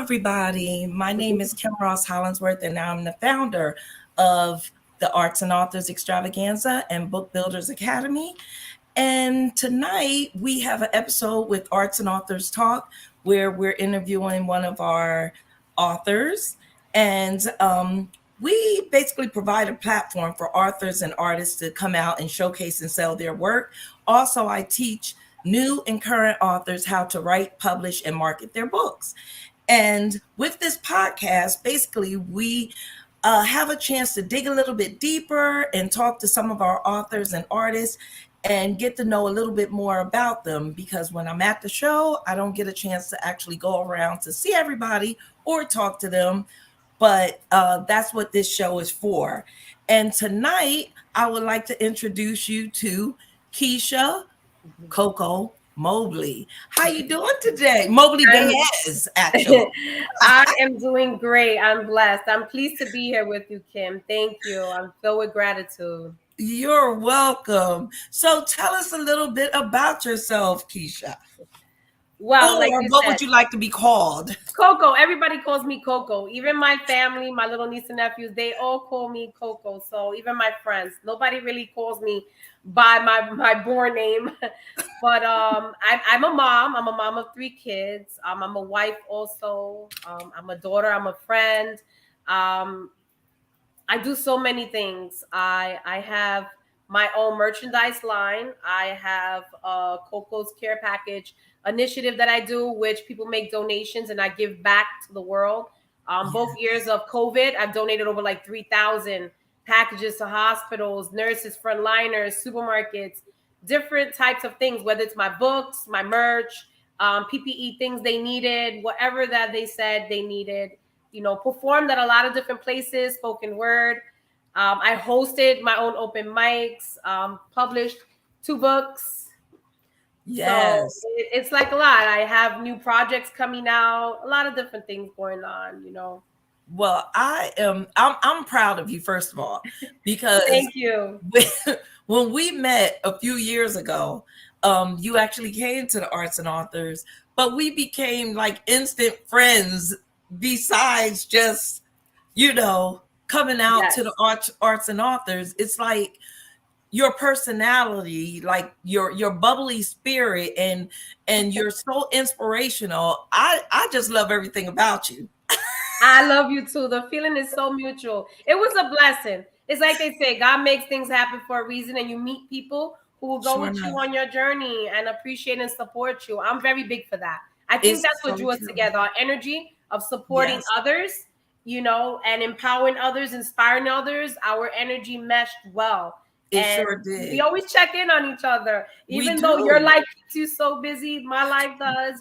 everybody. My name is Kim Ross-Hollingsworth, and I'm the founder of the Arts and Authors Extravaganza and Book Builders Academy. And tonight we have an episode with Arts and Authors Talk where we're interviewing one of our authors. And we basically provide a platform for authors and artists to come out and showcase and sell their work. Also, I teach new and current authors how to write, publish, and market their books. And with this podcast, basically, we have a chance to dig a little bit deeper and talk to some of our authors and artists and get to know a little bit more about them, because when I'm at the show, I don't get a chance to actually go around to see everybody or talk to them. But that's what this show is for. And tonight, I would like to introduce you to Keisha Coco Mobley. How you doing today? Molby-Baez, actually. I am doing great. I'm blessed. I'm pleased to be here with you, Kim. Thank you. I'm filled with gratitude. You're welcome. So tell us a little bit about yourself, Keisha. Well, like Or what would you like to be called? Coco. Everybody calls me Coco. Even my family, my little niece and nephews, they all call me Coco. So even my friends, nobody really calls me by my born name. But I'm a mom. I'm a mom of 3 kids. I'm a wife also. I'm a daughter. I'm a friend. I do so many things. I have my own merchandise line. I have a Coco's Care Package initiative that I do, which people make donations and I give back to the world. Both years of COVID, I've donated over like 3,000 packages to hospitals, nurses, frontliners, supermarkets, different types of things, whether it's my books, my merch, PPE things they needed, whatever that they said they needed. Performed at a lot of different places, spoken word. I hosted my own open mics, published 2 books. Yes. So it's like a lot. I have new projects coming out, a lot of different things going on, Well, I'm proud of you, first of all, because Thank you. when we met a few years ago, you actually came to the Arts and Authors, but we became like instant friends besides just, coming out to the arts and authors. It's like your personality, like your bubbly spirit, and you're so inspirational. I just love everything about you. I love you too. The feeling is so mutual. It was a blessing. It's like they say, God makes things happen for a reason, and you meet people who will go with you on your journey and appreciate and support you. I'm very big for that. I think that's what drew us together. Our energy of supporting others, and empowering others, inspiring others. Our energy meshed well. It sure did. We always check in on each other. Even though your life keeps you so busy, my life does,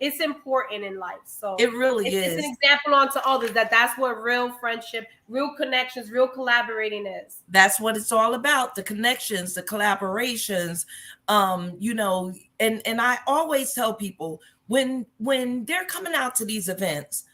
it's important in life. So it really is. It's an example onto others that's what real friendship, real connections, real collaborating is. That's what it's all about. The connections, the collaborations, and I always tell people when they're coming out to these events,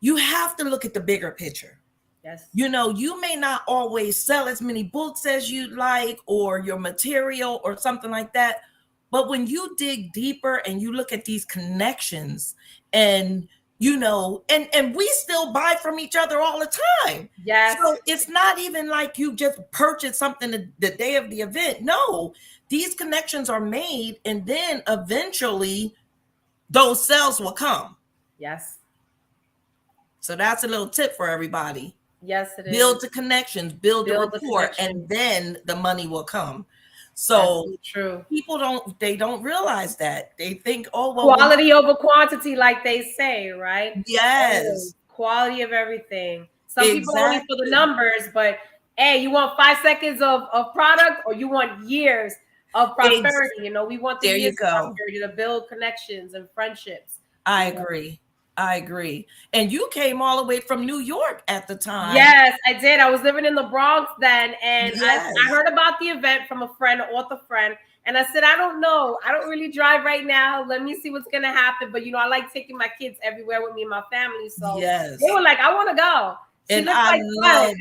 you have to look at the bigger picture. Yes. You may not always sell as many books as you'd like, or your material or something like that. But when you dig deeper and you look at these connections and, and we still buy from each other all the time. Yes. So it's not even like you just purchase something the day of the event. No, these connections are made, and then eventually those sales will come. Yes. So that's a little tip for everybody. Yes, it is. Build the connections, build the rapport, and then the money will come. So true. People don't realize that. They think, oh, well, quality over quantity, like they say, right? Yes. Quality of everything. Some people only for the numbers, but hey, you want 5 seconds of product, or you want years of prosperity? We want the years of prosperity to build connections and friendships. I agree. And you came all the way from New York at the time. Yes, I did. I was living in the Bronx then. And I heard about the event from a friend, an author friend. And I said, I don't know. I don't really drive right now. Let me see what's going to happen. But, I like taking my kids everywhere with me and my family. So they were like, I want to go. She And looked I like fun. loved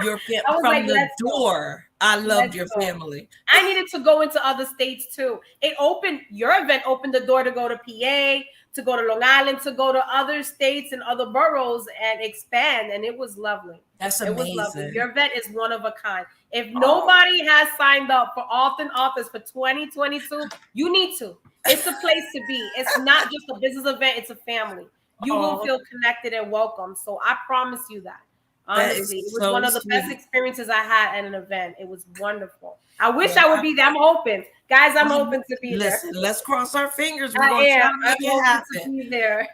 your I was like, from the let's go. door. I loved Let's your go. family. I needed to go into other states too. Your event opened the door to go to PA, to go to Long Island, to go to other states and other boroughs and expand. And it was lovely. That's It was lovely. amazing. Your event is one of a kind. If Oh, nobody has signed up for Author Authors for 2022, you need to. It's a place to be. It's not just a business event, it's a family. You will oh, feel connected and welcome. So I promise you that. that Honestly, it is was so one of the best sweet. experiences I had at an event. It was wonderful. I wish Well, I would be there. I'm hoping. Guys, I'm I- hoping to be there. listen, let's cross our fingers. We're I going to try am. to I'm make it hoping to happen. be there.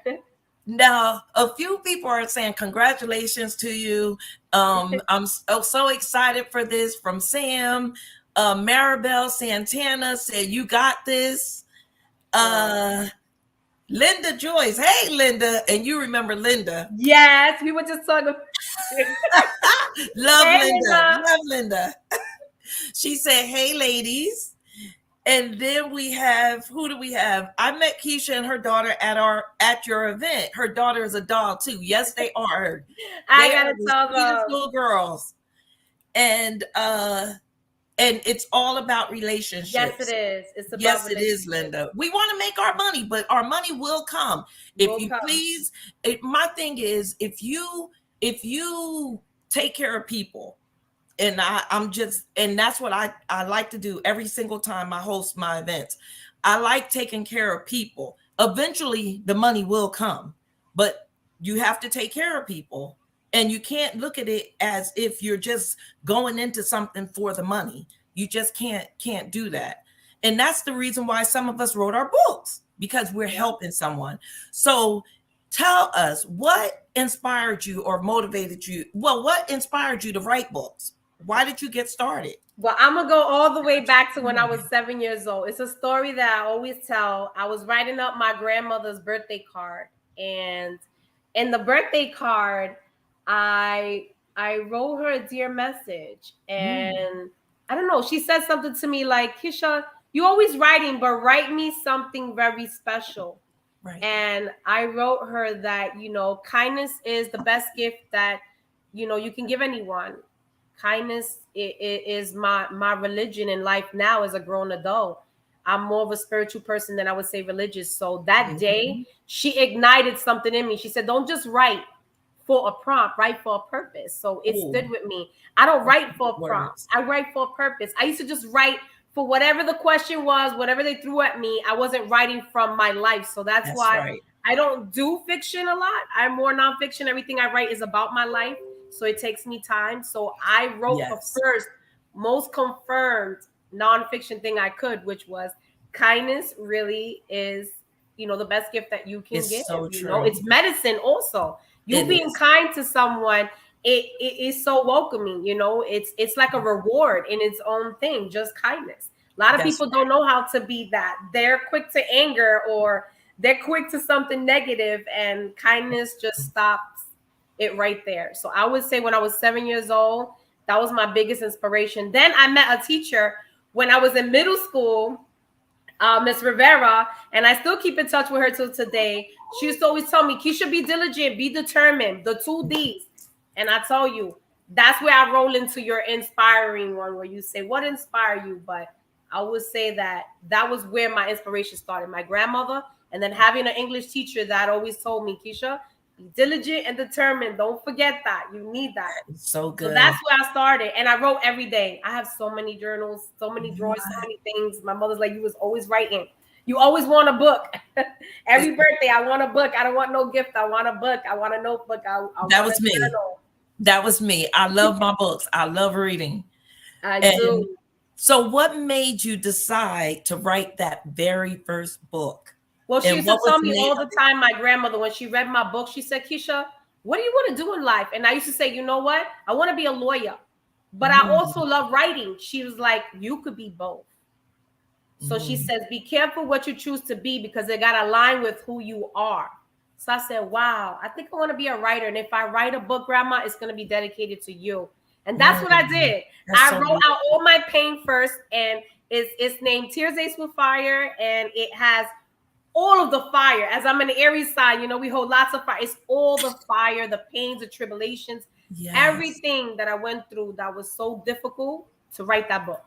Now, a few people are saying congratulations to you. I'm so excited for this from Sam. Maribel Santana said, you got this. Linda Joyce. Hey, Linda. And you remember Linda. Yes, we were just talking. Love Hey, Linda. Linda. Love Linda. She said, hey, ladies. And then we have, who do we have? I met Keisha and her daughter at your event. Her daughter is a doll too. Yes, they are. I They are gotta the tell sweetest them. little girls. And it's all about Yes, it relationships. is. It's about Yes, it is, relationships. Linda. We want to make our money, but our money will come. If Will you come. please, my thing is if you take care of people, and and that's what I like to do every single time I host my events. I like taking care of people. Eventually the money will come, but you have to take care of people, and you can't look at it as if you're just going into something for the money. You just can't do that. And that's the reason why some of us wrote our books, because we're helping someone. So tell us, what inspired you or motivated you? Well, what inspired you to write books? Why did you get started? Well, I'm gonna go all the way back to when I was 7 years old. It's a story that I always tell. I was writing up my grandmother's birthday card, and in the birthday card, I wrote her a dear message, and I don't know. She said something to me like, "Keisha, you always writing, but write me something very special." Right. And I wrote her that, kindness is the best gift that, you can give anyone. Kindness is my religion in life now as a grown adult. I'm more of a spiritual person than I would say religious. So that day, she ignited something in me. She said, don't just write for a prompt, write for a purpose. So it stood with me. I don't write for a prompt. I write for a purpose. I used to just write for whatever the question was, whatever they threw at me. I wasn't writing from my life. So that's why right. I don't do fiction a lot. I'm more nonfiction. Everything I write is about my life. So it takes me time. So I wrote the first, most confirmed nonfiction thing I could, which was kindness really is, the best gift that you can give. So true. It's medicine also. You being kind to someone, it is so welcoming. It's like a reward in its own thing, just kindness. A lot of people don't know how to be that. They're quick to anger, or they're quick to something negative, and kindness just stops it right there. So I would say when I was 7 years old, that was my biggest inspiration. Then I met a teacher when I was in middle school, Miss Rivera, and I still keep in touch with her till today. She used to always tell me, Keisha, be diligent, be determined, the 2 Ds. And I tell you, that's where I roll into your inspiring one, where you say, what inspired you? But I would say that was where my inspiration started. My grandmother, and then having an English teacher that always told me, Keisha, be diligent and determined. Don't forget that. You need that. So good. So that's where I started. And I wrote every day. I have so many journals, so many drawings, so many things. My mother's like, you was always writing. You always want a book. Every birthday, I want a book. I don't want no gift. I want a book. I want a notebook. That was me. Journal. That was me. I love my books. I love reading. I do. So what made you decide to write that very first book? Well, she used to tell me all the time, my grandmother, when she read my book, she said, Keisha, what do you want to do in life? And I used to say, you know what? I want to be a lawyer, but I also love writing. She was like, you could be both. So she says, be careful what you choose to be, because they got to align with who you are. So I said, wow, I think I want to be a writer. And if I write a book, Grandma, it's going to be dedicated to you. And that's what I did. I wrote out all my pain first, and it's named Tears Ace with Fire, and it has all of the fire. As I'm an Aries sign, we hold lots of fire. It's all the fire, the pains, the tribulations. Yes. everything that I went through that was so difficult to write that book.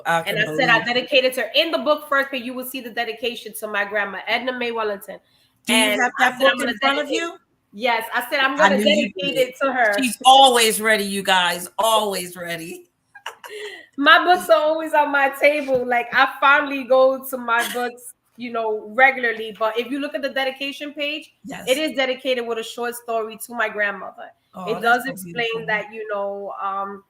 I And can I said I believe. dedicated to her. In the book first page, you will see the dedication to my grandma, Edna Mae Wellington. Do you And have I that said book I'm in going to front of dedicate. you? Yes, I said I'm I going to knew you dedicate did. it to her. She's always ready, you guys. Always ready. My books are always on my table. Like I finally go to my books, regularly. But if you look at the dedication page, it Yes. is dedicated with a short story to my grandmother. Oh, It that's does so explain beautiful. that,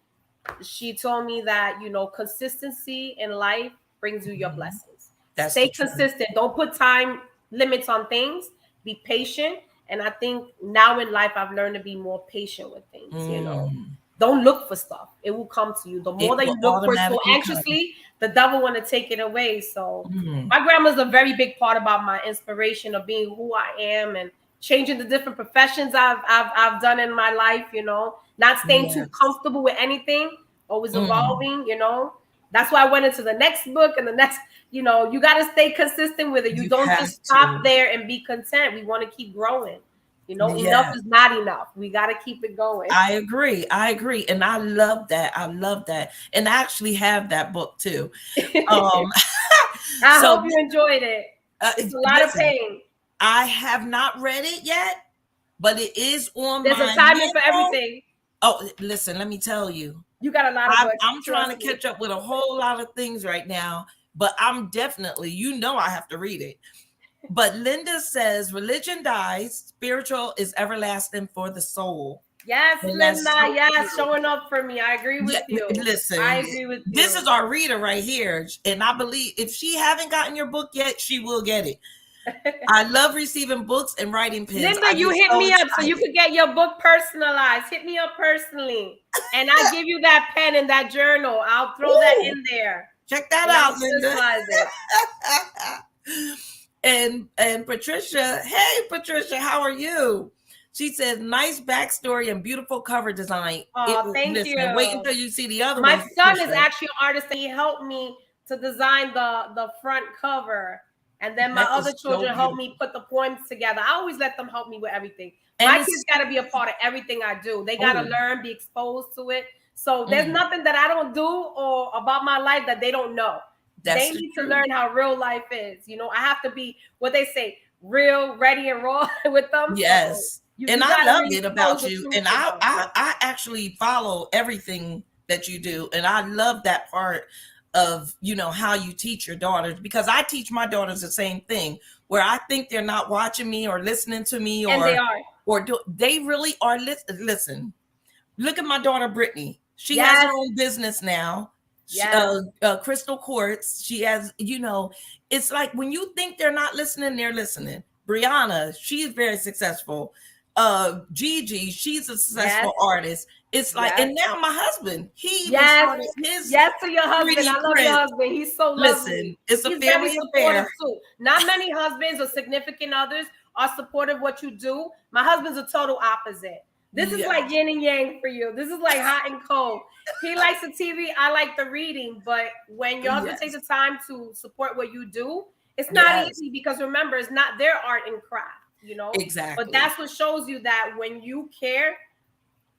she told me that, consistency in life brings you your Mhm. blessings. That's the Stay truth. consistent. Don't put time limits on things. Be patient. And I think now in life, I've learned to be more patient with things. Mm. Don't look for stuff. It will come to you. The more It that you will look for it so automatically come. anxiously, the devil want to take it away. So Mm. my grandma's a very big part about my inspiration of being who I am and changing the different professions I've done in my life, not staying too Yes. comfortable with anything, always Mm. evolving. That's why I went into the next book and the next, you got to stay consistent with it. You You don't have just stop to. there and be content. We want to keep growing. Enough Yeah. is not enough. We got to keep it going. I agree. I agree. And I love that. I love that. And I actually have that book too. Um, I so hope you enjoyed it. It's a lot of listen, pain. I have not read it yet, but it is on There's a my timing for mental. everything. Oh, listen, let me tell you. You got a lot of books. I'm trying to Trust me. catch up with a whole lot of things right now, but I'm definitely, I have to read it. But Linda says religion dies, spiritual is everlasting for the soul. Yes, And that's Linda. so Yes, true. showing up for me. I agree Yeah, with you. I listen, agree with this you. is our reader right here. And I believe if she haven't gotten your book yet, she will get it. I love receiving books and writing pins. Linda, I you get hit so me up so you excited. could get your book personalized. Hit me up personally. And I give you that pen and that journal. I'll throw that Ooh, in there. check that And I'll out, Linda. personalize it. And Patricia, hey Patricia, how are you? She says nice backstory and beautiful cover design. Oh, thank Listen, wait you. until you see the other My ones, son is Patricia. actually an artist and he helped me to design the front cover. And then my That other is so children helped me beautiful. put the poems together. I always let them help me with everything. And My kids it's got to be a part of everything I do. They got to oh, learn, be exposed to it. So there's mm, nothing that I don't do or about my life that they don't know. that's They the need to truth. learn how real life is. I have to be what they say, real, ready, and raw with them. So Yes. you And I got to love really it expose about the you. truth And to I, them. I I actually follow everything that you do. And I love that part of, how you teach your daughters, because I teach my daughters the same thing, where I think they're not watching me or listening to me And they are. they really are. Listen, look at my daughter, Brittany. She has her Yes. own business now. Yes. Crystal Quartz. She has, it's like when you think they're not listening, they're listening. Brianna, she's very successful. Gigi, she's a Yes. successful artist. It's like, Yes. and now my husband, he even Yes. started his Yes to your husband. 3D I love your print. husband. He's so lovely. Listen, it's a He's very family supportive affair. too. Not many husbands or significant others are supportive of what you do. My husband's a total opposite. This is Yeah. like yin and yang for you. This is like hot and cold. He likes the TV. I like the reading. But when your husband takes Yes. the time to support what you do, it's not Yes. easy because remember, it's not their art and craft. But Exactly. that's what shows you that when you care,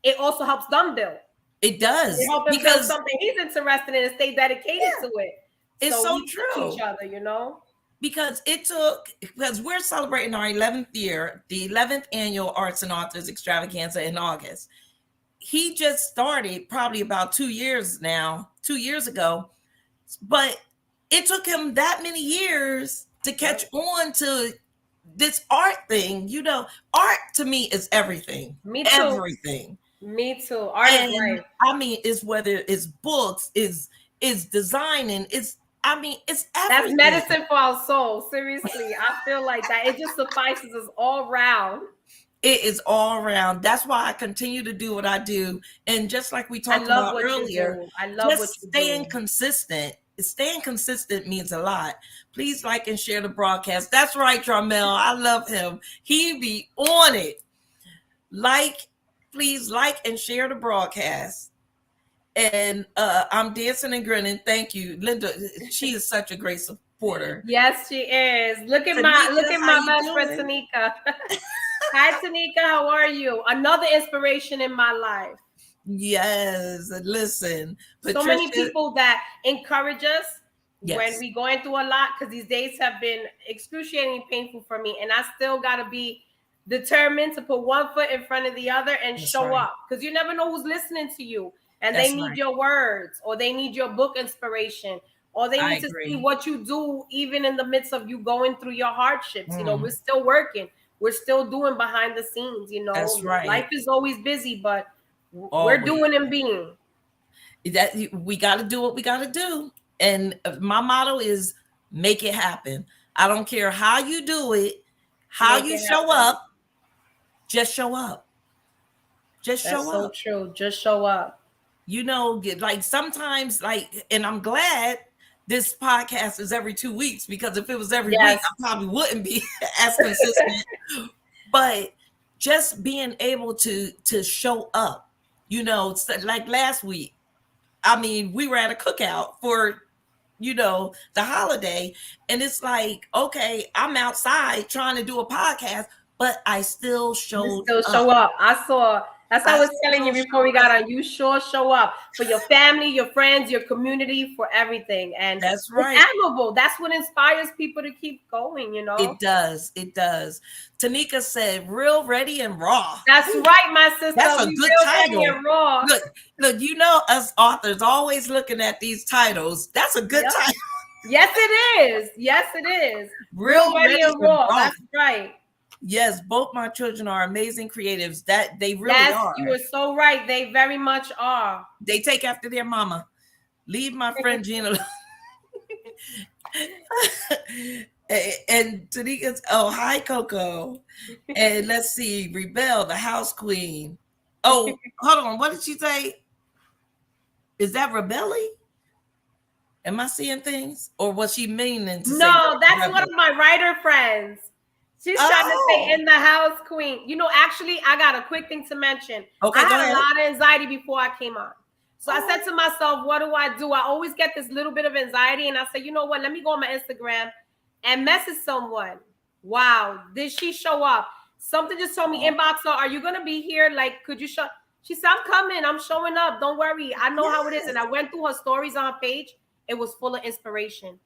it also helps them build. It They does, help him build because something he's interested in and stay dedicated yeah, to it. it's So so we push each true. other. Because we're celebrating our 11th year, the 11th annual Arts and Authors Extravaganza in August. He just started probably about 2 years now, 2 years ago, but it took him that many years to catch Yep. on to this art thing. Art to me is everything, Me too. everything. Me too. Art is And life. I mean, it's whether it's books, is designing, it's That's everything. medicine for our soul. Seriously, I feel like that. It just suffices us all round. It is all around. That's why I continue to do what I do. And just like we I talked love about what you earlier, do. I love what just you staying do. consistent. Staying consistent means a lot. Please like and share the broadcast. That's right, Tramel. I love him. He be on it. Please like and share the broadcast. And I'm dancing and grinning. Thank you, Linda. She is such a great supporter. Yes, she is. Look at Tanika, my how you best friend doing? Tanika. Hi, Tanika. How are you? Another inspiration in my life. Yes, listen, So many Patricia. people that encourage us when Yes, we going through a lot, because these days have been excruciatingly painful for me, and I still got to be determined to put one foot in front of the other and that's show right. up, because you never know who's listening to you, and they That's need right. your words, or they need your book inspiration, or they I need to see agree. what you do even in the midst of you going through your hardships. We're Mm, still working, we're still doing behind the scenes. that's Life right. is always busy, but we're Always. doing and being. That we got to do what we got to do, and my motto is make it happen. I don't care how you do it, how Make you it show happen. up. Just show up. Just That's show so up. true. Just show up. Like sometimes, and I'm glad this podcast is every 2 weeks, because if it was every week, Yes. I probably wouldn't be as consistent. But just being able to show up, like last week. I mean, we were at a cookout for the holiday, and it's like, okay, I'm outside trying to do a podcast, but I still You showed still up. show up. I saw. That's what I I was telling you still before we showed got up. on. You sure show up for your family, your friends, your community, for everything. And That's it's right. admirable. That's what inspires people to keep going. It does. It does. Tanika said, "Real, ready, and raw." That's right, my sister. That's a We good real ready title. and raw. Look, us authors always looking at these titles. That's a good Yep. title. Yes, it is. Yes, it is. Real, Real, ready, ready, and and raw. raw. That's right. Yes, both my children are amazing creatives. That they really Yes, you are. were so right. They very much are. They take after their mama. Leave my friend Gina alone. And Tanika's, oh, hi, Coco. And let's see, Rebel, the house queen. Oh, hold on. What did she say? Is that Rebelli? Am I seeing things? Or was she meaning to say No, that's one rebel? of my writer friends. She's trying to say Oh, in the house, queen. Actually, I got a quick thing to mention. I okay, go had a ahead. lot of anxiety before I came on. So I said Oh, to myself, what do I do? I always get this little bit of anxiety. And I said, you know what? Let me go on my Instagram and message someone. Wow, did she show up? Something just told me, oh, inbox her, are you going to be here? Like, could you show? She said, I'm coming. I'm showing up. Don't worry. I know how it is. And yes. I went through her stories on her page. It was full of inspiration.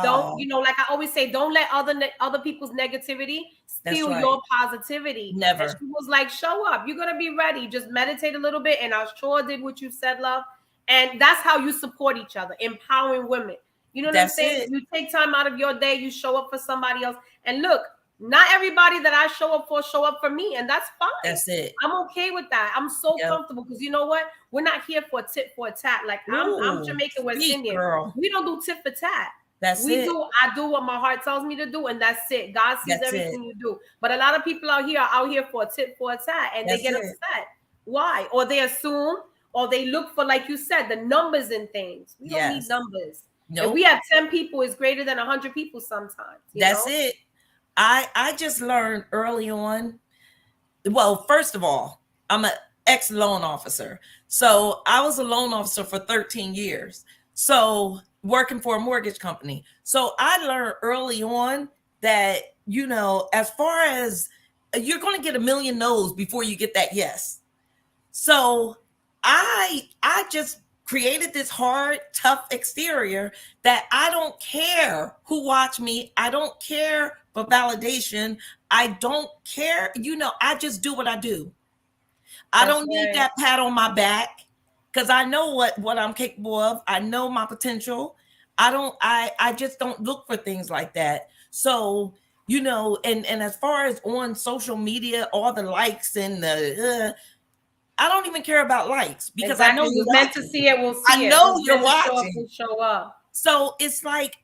Don't, Wow. like I always say, don't let other people's negativity That's steal right. your positivity. And Never. she was like, show up, you're gonna be ready, just meditate a little bit. And I sure did what you said, love. And that's how you support each other, empowering women. You know what I'm That's saying? it. You take time out of your day, you show up for somebody else. And look, not everybody that I show up for me, and that's fine. That's it. I'm okay with that. I'm so Yep. comfortable, because you know what? We're not here for a tit for a tat. Like I'm Ooh, Jamaican, West speak, Indian. girl. We don't do tit for tat. That's it. I do what my heart tells me to do, and that's it. God sees That's it. everything you do. But a lot of people out here are out here for a tit for a tat, and they That's get it. upset. Why? Or they assume, or they look for, like you said, the numbers and things. We don't need Yes. numbers. If Nope. we have 10 people, it's greater than 100 people sometimes. That's it. I just learned early on. Well, first of all, I'm an ex loan officer. So I was a loan officer for 13 years. So working for a mortgage company. So I learned early on that, as far as you're going to get a million no's before you get that yes. So I just created this hard, tough exterior that I don't care who watch me. I don't care for validation. I don't care. I just do what I do. I That's don't need right. that pat on my back, because I know what I'm capable of. I know my potential. I just don't look for things like that. So, and as far as on social media, all the likes and I don't even care about likes, because I know Exactly. you're Who's meant to watching. see it will I see it. know Who's you're meant to show up watching. will show up. So it's like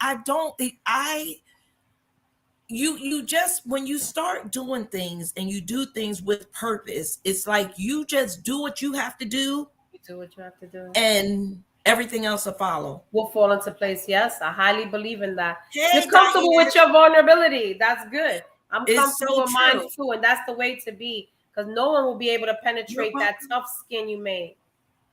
you just, when you start doing things and you do things with purpose, it's like you just do what you have to do, You do what you have to do. and everything else will follow. Will fall into place. Yes, I highly believe in that. Hey, Just comfortable Diane. with your vulnerability. That's good. I'm It's comfortable so with mine true. too, and that's the way to be, because no one will be able to You're penetrate that welcome. tough skin you made.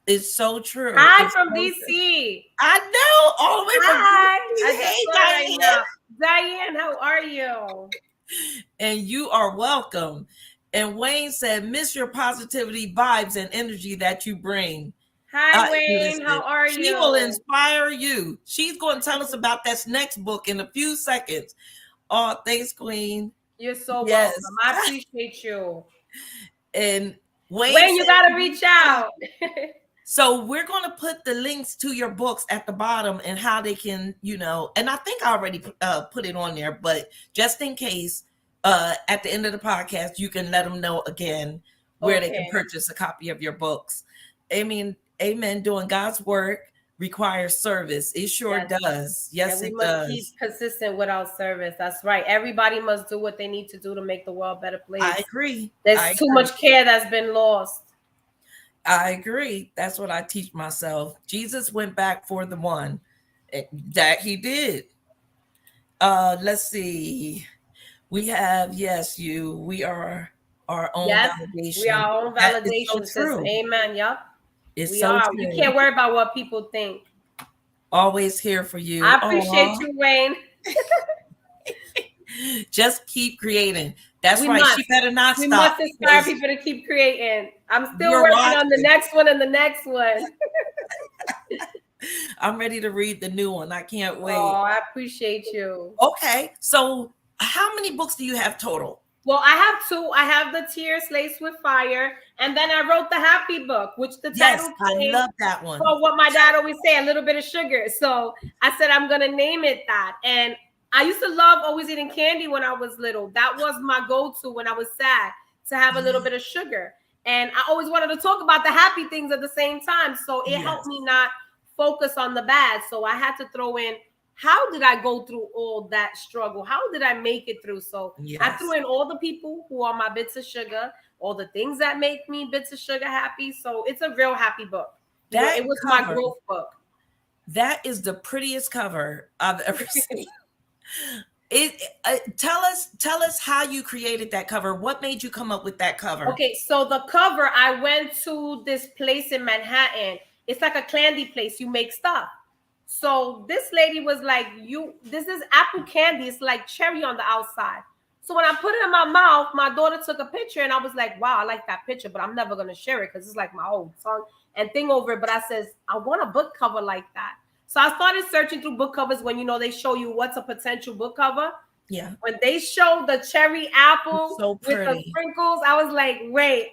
It's so true. Hi It's from so true. DC. I know, all the way from Hi. I DC. just Hey, saw it right Diane. now. Diane, how are you? And you are welcome. And Wayne said, miss your positivity, vibes, and energy that you bring. Hi, Wayne. Listen, How are she will you? inspire you. She's going to tell us about that next book in a few seconds. Oh, thanks, Queen. You're so Yes. welcome. I appreciate you. And Wayne Wayne, you said, got to reach out. so we're going to put the links to your books at the bottom and how they can, and I think I already put it on there, but just in case, at the end of the podcast, you can let them know again where they can Okay. purchase a copy of your books. I mean, amen. Doing God's work requires service. It sure Yes. does. Yes, And we it must keep does. consistent with our service. That's right. Everybody must do what they need to do to make the world a better I place. agree. There's too much care that's been lost. I agree. That's what I teach myself. Jesus went back for the one that he did. Let's see. We have, yes, we are our own Yes, we are validation. our own That is so validation, sis. true. Amen. Yup. It's We so are. You true. can't worry about what people think. Always here for you. I appreciate you, Wayne. Just keep creating. That's We right. must. She better not We stop. must inspire people to keep creating. I'm still You're working on the watching. next one and the next one. I'm ready to read the new one. I can't wait. Oh, I appreciate you. Okay. So how many books do you have total? Well, I have two. I have the Tears Laced with Fire, and then I wrote the Happy Book, which the title I came love that one. for what my dad always say, a little bit of sugar. So I said I'm gonna name it that. And I used to love always eating candy when I was little. That was my go-to when I was sad, to have a little bit of sugar. And I always wanted to talk about the happy things at the same time. So it helped me not focus on the bad. So I had to throw in, how did I go through all that struggle? How did I make it through? So I threw in all the people who are my bits of sugar, all the things that make me bits of sugar happy. So it's a real happy book. It was my growth book. That is the prettiest cover I've ever seen. Tell us how you created that cover. What made you come up with that cover? Okay, so the cover, I went to this place in Manhattan. It's like a candy place. You make stuff. So this lady was like, this is apple candy. It's like cherry on the outside. So when I put it in my mouth, my daughter took a picture and I was like, wow, I like that picture, but I'm never going to share it because it's like my whole tongue and thing over it. But I says, I want a book cover like that. So I started searching through book covers when, they show you what's a potential book cover. Yeah. When they showed the cherry apple with the sprinkles, I was like, wait,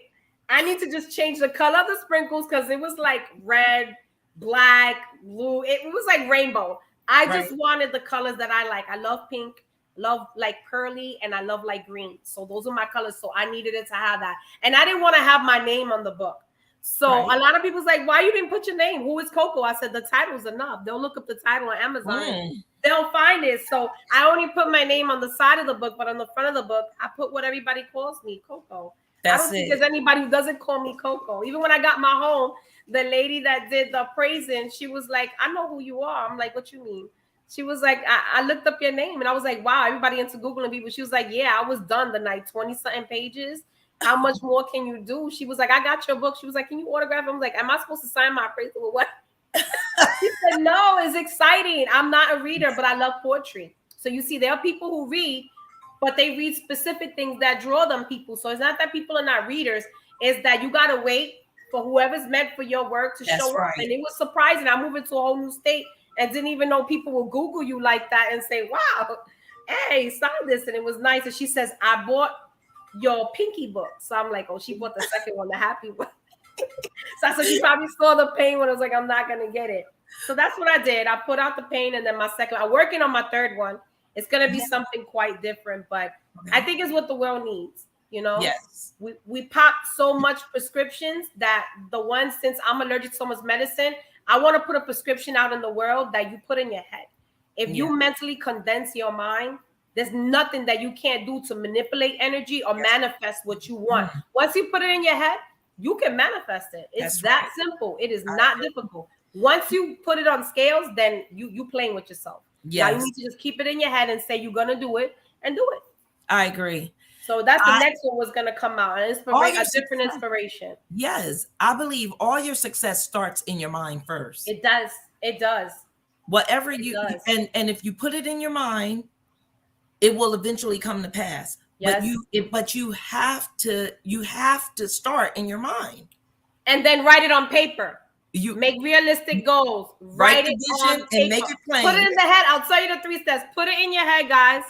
I need to just change the color of the sprinkles because it was like red, black, blue. It was like rainbow. I just wanted the colors that I like. I love pink, love like pearly, and I love like green. So those are my colors. So I needed it to have that. And I didn't want to have my name on the book. So a lot of people's like, why you didn't put your name? Who is Coco? I said, the title's enough. They'll look up the title on Amazon. They'll find it. So I only put my name on the side of the book, but on the front of the book, I put what everybody calls me, Coco. I don't think there's anybody who doesn't call me Coco. Even when I got my home, the lady that did the praising, she was like, I know who you are. I'm like, what you mean? She was like, I looked up your name. And I was like, wow, everybody into Googling people. She was like, yeah, I was done the night, 20-something pages. How much more can you do? She was like, I got your book. She was like, can you autograph it? I was like, am I supposed to sign my appraisal with what? She said, no, it's exciting. I'm not a reader, but I love poetry. So you see, there are people who read, but they read specific things that draw them people. So it's not that people are not readers. It's that you got to wait for whoever's meant for your work to show up. And it was surprising. I moved into a whole new state and didn't even know people will Google you like that and say, wow, hey, sign this. And it was nice. And she says, I bought your pinky book. So I'm like, oh, she bought the second one, the happy one. So I said she probably saw the pain when I was like, I'm not going to get it. So that's what I did. I put out the pain, and then my second, I'm working on my third one. It's going to be something quite different, but I think it's what the world needs. Yes. We pop so much prescriptions that the ones, since I'm allergic to so much medicine, I want to put a prescription out in the world that you put in your head. If you mentally condense your mind, there's nothing that you can't do to manipulate energy or manifest what you want. Once you put it in your head, you can manifest it. It's that simple. It is not difficult. Once you put it on scales, then you playing with yourself. Now you need to just keep it in your head and say you're gonna do it and do it. I agree. So that's the next one was gonna come out. A different inspiration. Yes, I believe all your success starts in your mind first. It does. It does. Whatever and if you put it in your mind, it will eventually come to pass. Yes. But you have to start in your mind. And then write it on paper. You make realistic goals. write Write the it vision on and paper. make it Put plain. it in the head. I'll tell you the 3 steps. Put it in your head, guys.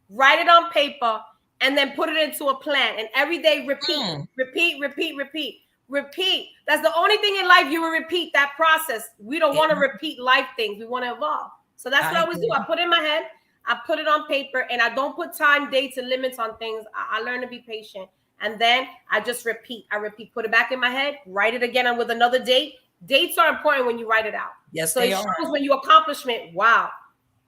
Write it on paper and then put it into a plan. And every day repeat, repeat, repeat, repeat, repeat. That's the only thing in life you will repeat that process. We don't want to repeat life things. We want to evolve. So that's what I always do. I put it in my head. I put it on paper, and I don't put time, dates, and limits on things. I learn to be patient. And then I just repeat. I repeat. Put it back in my head. Write it again with another date. Dates are important when you write it out. Yes, so they it shows when you accomplishment. Wow,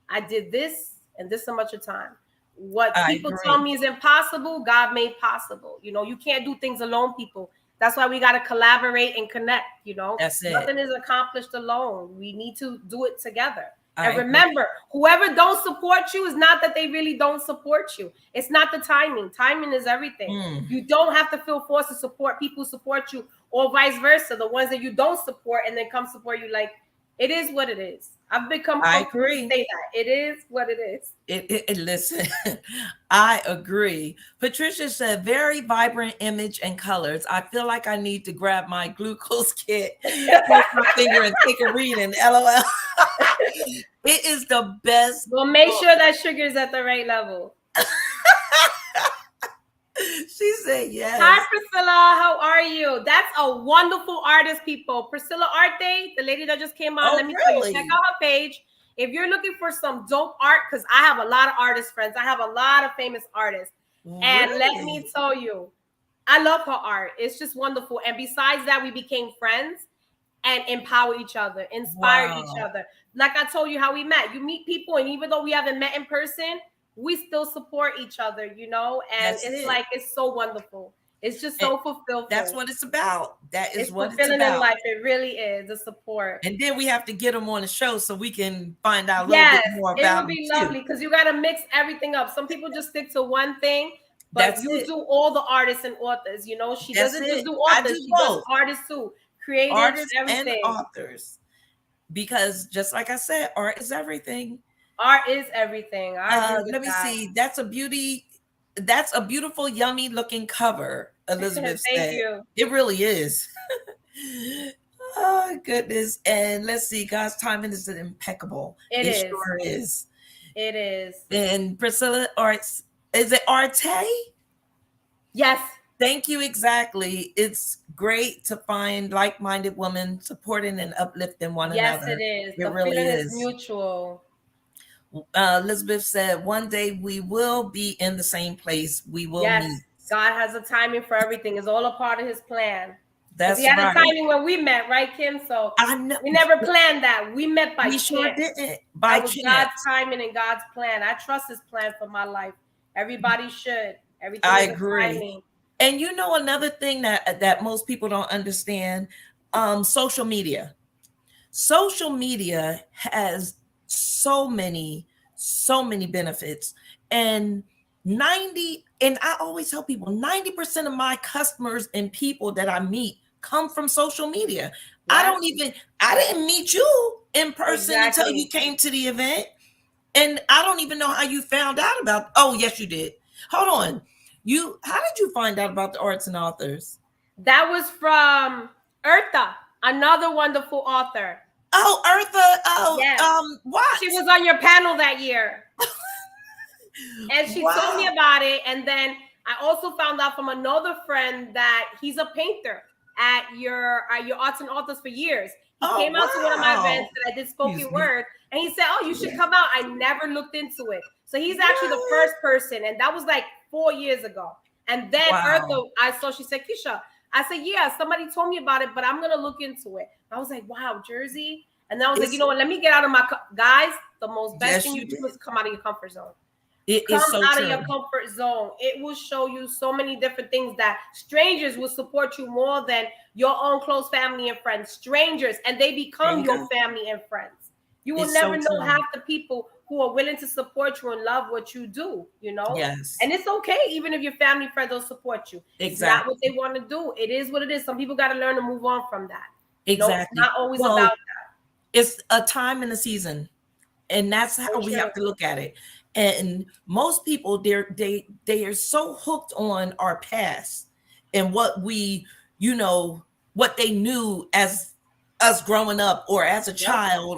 I did this and this so much of time. What people tell me is impossible, God made possible. You know, you can't do things alone, people. That's why we got to collaborate and connect. You know, That's it. Nothing is accomplished alone. We need to do it together. And remember, whoever don't support you is not that they really don't support you. It's not the timing. Timing is everything. You don't have to feel forced to support people who support you, or vice versa. The ones that you don't support and then come support you, like, it is what it is. I've become comfortable to say that. It is what it is. Listen, I agree. Patricia said, very vibrant image and colors. I feel like I need to grab my glucose kit, poke my finger and take a reading. LOL. It is the best. Well, make sure that sugar is at the right level. She said yes. Hi, Priscilla. How are you? That's a wonderful artist, people. Priscilla Arte, the lady that just came on. Let me tell you, check out her page. If you're looking for some dope art, because I have a lot of artist friends. I have a lot of famous artists. And let me tell you, I love her art. It's just wonderful. And besides that, we became friends and empower each other, inspire each other. Like I told you how we met. You meet people, and even though we haven't met in person, we still support each other, you know, and it's so wonderful. It's just so fulfilling. That's what it's about. That is what it's fulfilling about. in life. It really is, the support. And then we have to get them on the show so we can find out a little bit more about them. It would be lovely because you got to mix everything up. Some people just stick to one thing, but you do all the artists and authors. You know, she doesn't just do authors; she does artists too, creators, everything. And authors. Because just like I said, art is everything. Art is everything. Let me see. That's a beautiful, yummy looking cover, Elizabeth said. Thank you. It really is. Oh, goodness. And let's see. God's timing is impeccable. It sure is. It is. And Priscilla, is it Arte? Yes. Thank you. Exactly. It's great to find like-minded women supporting and uplifting one another. Yes, it is. It really is mutual. Elizabeth said, one day we will be in the same place. We will meet. God has a timing for everything. It's all a part of his plan. That's He had a timing when we met, right, Kim? So I know. We never planned that. We met by chance. We sure didn't. By chance. God's timing and God's plan. I trust his plan for my life. Everybody should. Everything I agree. And you know, another thing that most people don't understand, social media. Social media has so many benefits, and I always tell people 90% of my customers and people that I meet come from social media. I didn't meet you in person until you came to the event, and I don't even know how you found out about. Oh, yes, you did. Hold on. How did you find out about the arts and authors? That was from Eartha, another wonderful author. Oh, Eartha. Oh, yes. What? She was on your panel that year. And she told me about it. And then I also found out from another friend that he's a painter at your arts and authors for years. He came out to one of my events that I did spoken word. And he said, oh, you should come out. I never looked into it. So he's actually the first person. And that was like 4 years ago. And then Eartha, she said, Keisha, I said, yeah, somebody told me about it, but I'm going to look into it. I was like, wow, Jersey. And then I was like, you know what? Let me get out of my guys. The most best thing you do is come out of your comfort zone. Come out of your comfort zone. It will show you so many different things that strangers will support you more than your own close family and friends. Strangers, and they become your family and friends. You will never know half the people who are willing to support you and love what you do, you know? Yes. And it's okay, even if your family friends don't support you. Exactly. It's not what they want to do. It is what it is. Some people got to learn to move on from that. Exactly. No, it's not always about that. It's a time and a season. And that's how we have to look at it. And most people, they are so hooked on our past and what we, you know, what they knew as us growing up or as a Yep. child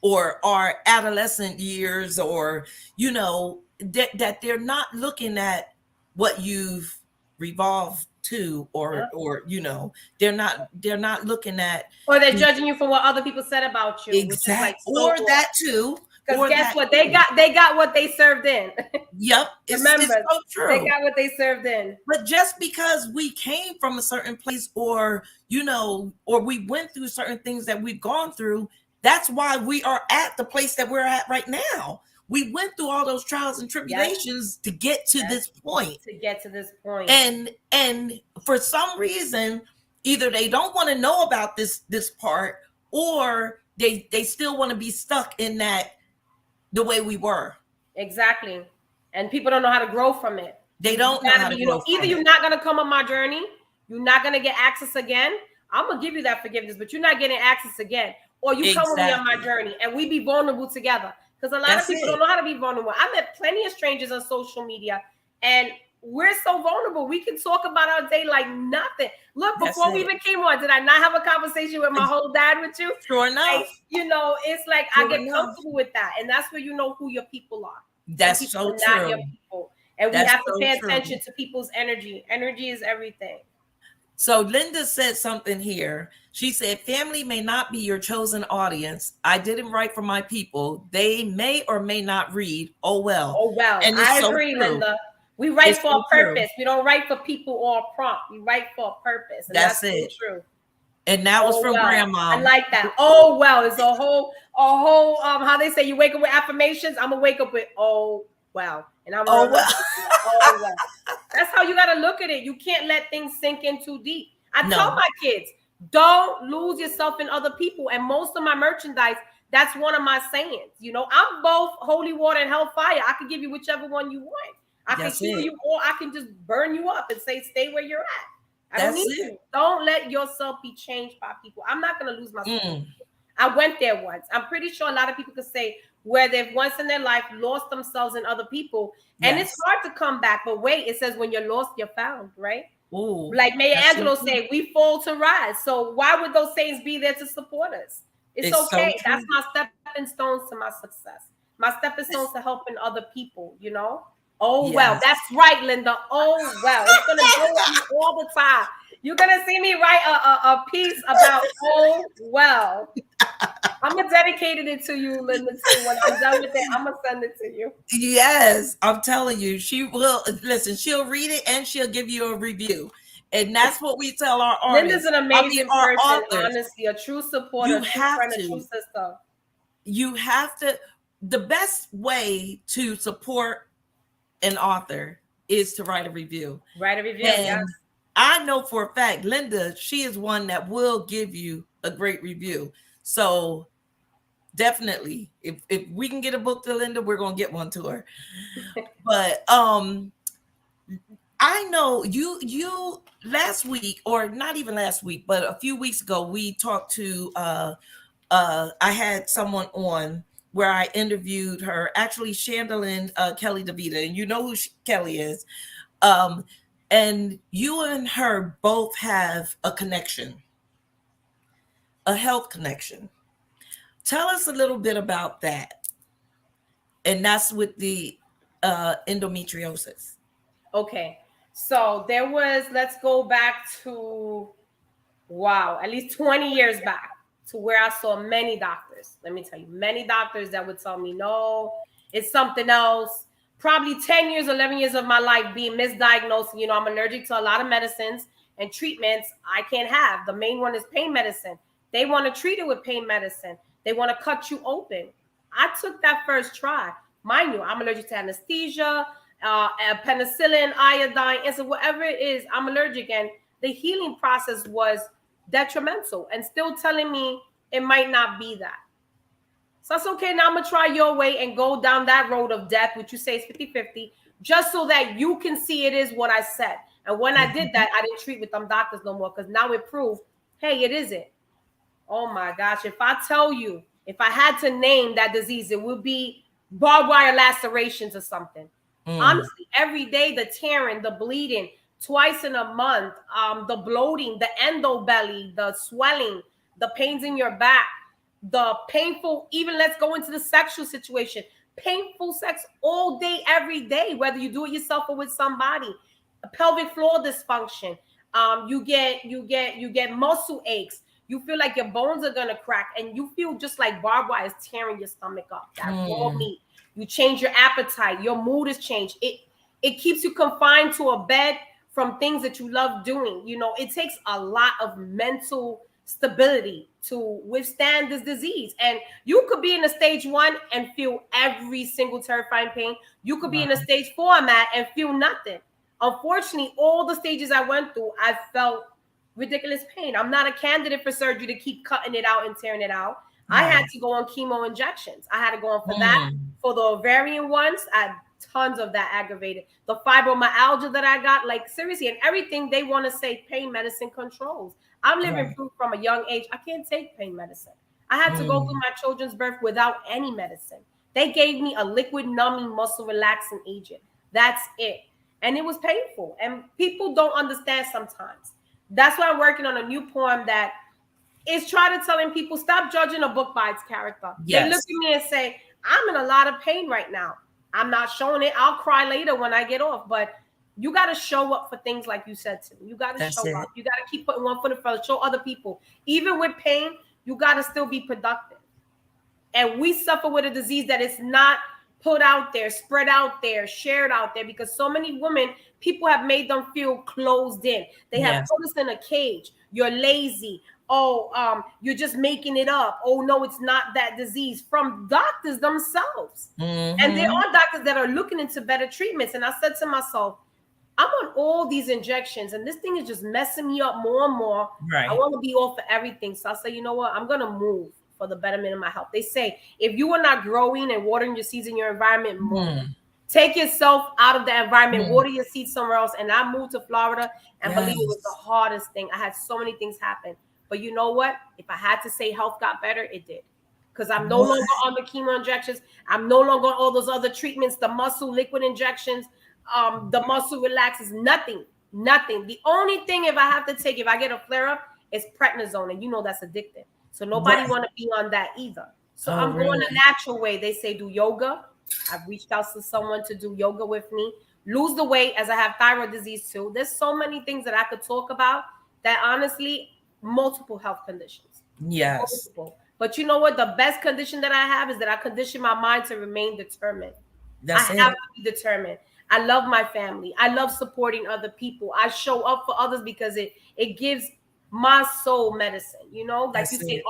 or our adolescent years, or you know, that they're not looking at what you've revolved to, Yep. or you know, they're not looking at Or they're the judging you for what other people said about you, which is like exact, so or off. that too, Because or guess that what? too. They got what they served in. Yep, it's Remember, so they true. got what they served in. But just because we came from a certain place, or you know, or we went through certain things that we've gone through, that's why we are at the place that we're at right now. We went through all those trials and Yes, tribulations to get to yes. this point. To get to this point. And for some reason, either they don't want to know about this part, or they still want to be stuck in that, the way we were. Exactly. And people don't know how to grow from it. They You don't know gotta how be, to grow either from you're it. not gonna come on my journey, you're not gonna get access again. I'm gonna give you that forgiveness, but you're not getting access again. Or you come with me on my Exactly. journey and we be vulnerable together. Because a lot of That's people don't it. know how to be vulnerable. I met plenty of strangers on social media and we're so vulnerable. We can talk about our day like nothing. Look, That's before we it. even came on, did I not have a conversation with my whole dad with you? Sure Like, enough. it's like I Sure get enough. comfortable with that. And that's where you know who your people are. Some That's people so are not your true. people. And we That's have to so pay true. attention to people's energy. Energy is everything. So Linda said something here. She said, family may not be your chosen audience. I didn't write for my people. They may or may not read. Oh well. Oh, well, And it's I so agree, true. Linda. We write It's for a so true. purpose. We don't write for people or a prompt. We write for a purpose. And that's That's so it. true. And that was Oh from well. I grandma. like that. Oh well. It's a whole how they say you wake up with affirmations. I'm gonna wake up with oh well. And I'm gonna Oh remember well. oh well. That's how you gotta look at it. You can't let things sink in too deep. I tell No, my kids, don't lose yourself in other people. And most of my merchandise, that's one of my sayings. I'm both holy water and hellfire. I can give you whichever one you want. I can that's heal it. you, or I can just burn you up and say, stay where you're at. I don't That's need it. you. Don't let yourself be changed by people. I'm not going to lose myself. Mm, I went there once. I'm pretty sure a lot of people could say where they've once in their life lost themselves in other people. And it's yes. hard to come back. But wait, it says when you're lost, you're found, right? Oh, Like Maya that's so Angelou true. said, we fall to rise. So why would those saints be there to support us? It's It's so okay. That's true. my stepping stones to my success. My stepping stones to helping other people. Oh well, Yes. that's right, Linda. Oh well, it's gonna go with me all the time. You're gonna see me write a piece about oh well. I'm gonna dedicate it to you, Linda. Too. When I'm done with it, I'm gonna send it to you. Yes, I'm telling you, she will listen. She'll read it and she'll give you a review, and that's what we tell our Linda's artists. an I mean, amazing our person, authors. honestly, a true supporter, You a true have friend, a true to. sister. You have to. The best way to support an author is to write a review, Write a review, yes. and I know for a fact, Linda, she is one that will give you a great review. So definitely, if we can get a book to Linda, we're gonna get one to her. But I know you last week, or not even last week, but a few weeks ago, we talked to I had someone on where I interviewed her, actually Chandalyn Kelly DeVita, and you know who Kelly is. Um and you and her both have a connection, a health connection. Tell us a little bit about that. And that's with the endometriosis. Okay. So let's go back to, wow, at least 20 years back to where I saw many doctors. Let me tell you, many doctors that would tell me, no, it's something else. Probably 10 years, 11 years of my life being misdiagnosed. I'm allergic to a lot of medicines and treatments I can't have. The main one is pain medicine. They want to treat it with pain medicine. They want to cut you open. I took that first try. Mind you, I'm allergic to anesthesia, penicillin, iodine, and so whatever it is, I'm allergic. And the healing process was detrimental and still telling me it might not be that. So that's okay. Now I'm going to try your way and go down that road of death, which you say is 50-50, just so that you can see it is what I said. And when I did that, I didn't treat with them doctors no more because now it proved, hey, it isn't. Oh my gosh. If I tell you, if I had to name that disease, it would be barbed wire lacerations or something. Mm. Honestly, every day, the tearing, the bleeding, twice in a month, the bloating, the endo belly, the swelling, the pains in your back, the painful, even let's go into the sexual situation, painful sex all day, every day, whether you do it yourself or with somebody, pelvic floor dysfunction. You get muscle aches. You feel like your bones are gonna crack, and you feel just like barbed wire is tearing your stomach up. That raw meat. You change your appetite. Your mood is changed. It keeps you confined to a bed from things that you love doing. You know, it takes a lot of mental stability to withstand this disease. And you could be in a stage 1 and feel every single terrifying pain. You could be in a stage 4 I'm at and feel nothing. Unfortunately, all the stages I went through, I felt ridiculous pain. I'm not a candidate for surgery to keep cutting it out and tearing it out. I had to go on chemo injections. I had to go on for that. For the ovarian ones, I had tons of that aggravated. The fibromyalgia that I got, like seriously, and everything they want to say pain medicine controls. I'm living proof from a young age. I can't take pain medicine. I had to go through my children's birth without any medicine. They gave me a liquid numbing muscle relaxing agent. That's it. And it was painful. And people don't understand sometimes. That's why I'm working on a new poem that is trying to telling people, stop judging a book by its character. They look at me and say, I'm in a lot of pain right now. I'm not showing it. I'll cry later when I get off. But you got to show up for things like you said to me. You got to show up. You got to keep putting one foot in front, show other people. Even with pain, you got to still be productive. And we suffer with a disease that is not put out there, spread out there, shared out there, because so many women, people have made them feel closed in. They have put us in a cage. You're lazy. Oh, you're just making it up. Oh, no, it's not that disease, from doctors themselves. And there are doctors that are looking into better treatments. And I said to myself, I'm on all these injections and this thing is just messing me up more and more. I want to be off for everything. So I said, you know what? I'm going to move for the betterment of my health. They say, if you are not growing and watering your seeds in your environment, move. Take yourself out of the environment, water your seeds somewhere else. And I moved to Florida, and believe it was the hardest thing. I had so many things happen. But you know what? If I had to say health got better, it did. Because I'm no longer on the chemo injections. I'm no longer on all those other treatments, the muscle liquid injections, the muscle relaxes, nothing. The only thing, if I have to take, if I get a flare up, is prednisone. And you know that's addictive. So nobody want to be on that either. So I'm going the natural way. They say do yoga. I've reached out to someone to do yoga with me. Lose the weight, as I have thyroid disease too. There's so many things that I could talk about that honestly, multiple health conditions. Multiple. But you know what? The best condition that I have is that I condition my mind to remain determined. I have to be determined. I love my family. I love supporting other people. I show up for others because it gives my soul medicine. You know, like you say,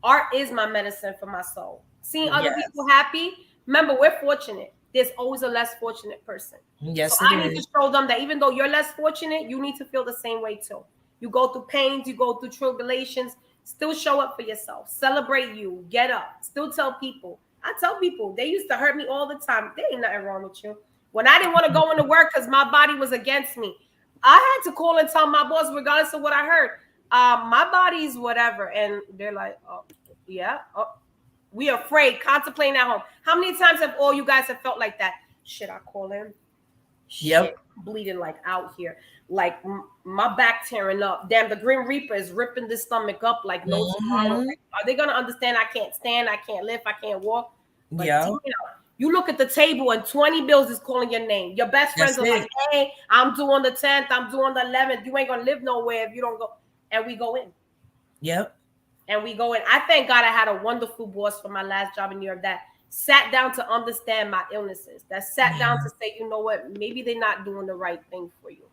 art is my medicine for my soul. Seeing other people happy. Remember, we're fortunate. There's always a less fortunate person. So I need to show them that even though you're less fortunate, you need to feel the same way too. You go through pains, you go through tribulations, still show up for yourself. Celebrate you. Get up. Still tell people. I tell people, they used to hurt me all the time. There ain't nothing wrong with you. When I didn't want to go into work because my body was against me, I had to call and tell my boss, regardless of what I heard, my body's whatever. And they're like, oh, yeah. Oh, we are afraid, contemplating at home. How many times have all you guys have felt like that? Shit, I call him. Shit, bleeding like out here. Like my back tearing up. Damn, the Grim Reaper is ripping this stomach up like no tomorrow. Like, are they going to understand I can't stand, I can't lift, I can't walk? But you look at the table and 20 bills is calling your name. Your best friends are like, hey, I'm due on the 10th. I'm due on the 11th. You ain't going to live nowhere if you don't go. And we go in. And we go in. I thank God I had a wonderful boss for my last job in New York that sat down to understand my illnesses, that sat down to say, you know what, maybe they're not doing the right thing for you.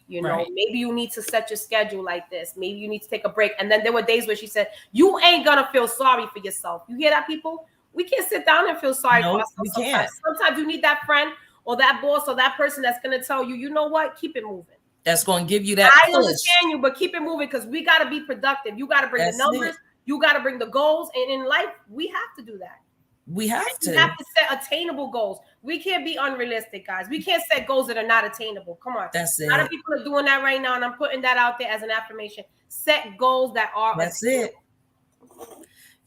You know, maybe you need to set your schedule like this. Maybe you need to take a break. And then there were days where she said, you ain't going to feel sorry for yourself. You hear that, people? We can't sit down and feel sorry for ourselves. We can't. Sometimes you need that friend or that boss or that person that's going to tell you, you know what, keep it moving. That's going to give you that push. Understand you, but keep it moving because we got to be productive. You got to bring the numbers. You got to bring the goals. And in life, we have to do that. We have to set attainable goals. We can't be unrealistic, guys. We can't set goals that are not attainable. Come on. That's it. A lot of people are doing that right now, and I'm putting that out there as an affirmation. Set goals that are attainable.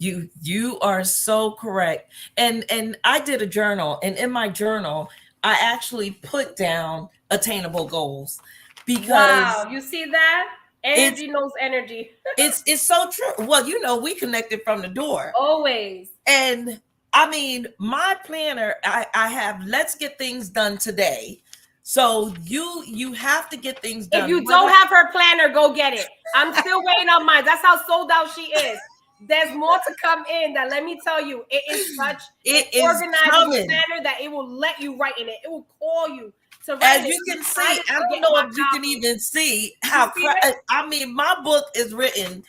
You are so correct. And I did a journal, and in my journal, I actually put down attainable goals because Wow, you see that? it's Energy knows energy. it's so true. Well, we connected from the door. Always. And I mean, my planner, I have let's get things done today. So you have to get things If done. you don't have her planner, go get it. I'm still waiting on mine. That's how sold out she is. There's more to come in that, let me tell you, it is such an It is organizing coming. planner that it will let you write in it. It will call you to write As in it. you can see, I I don't know if you can even see how I mean, my book is written.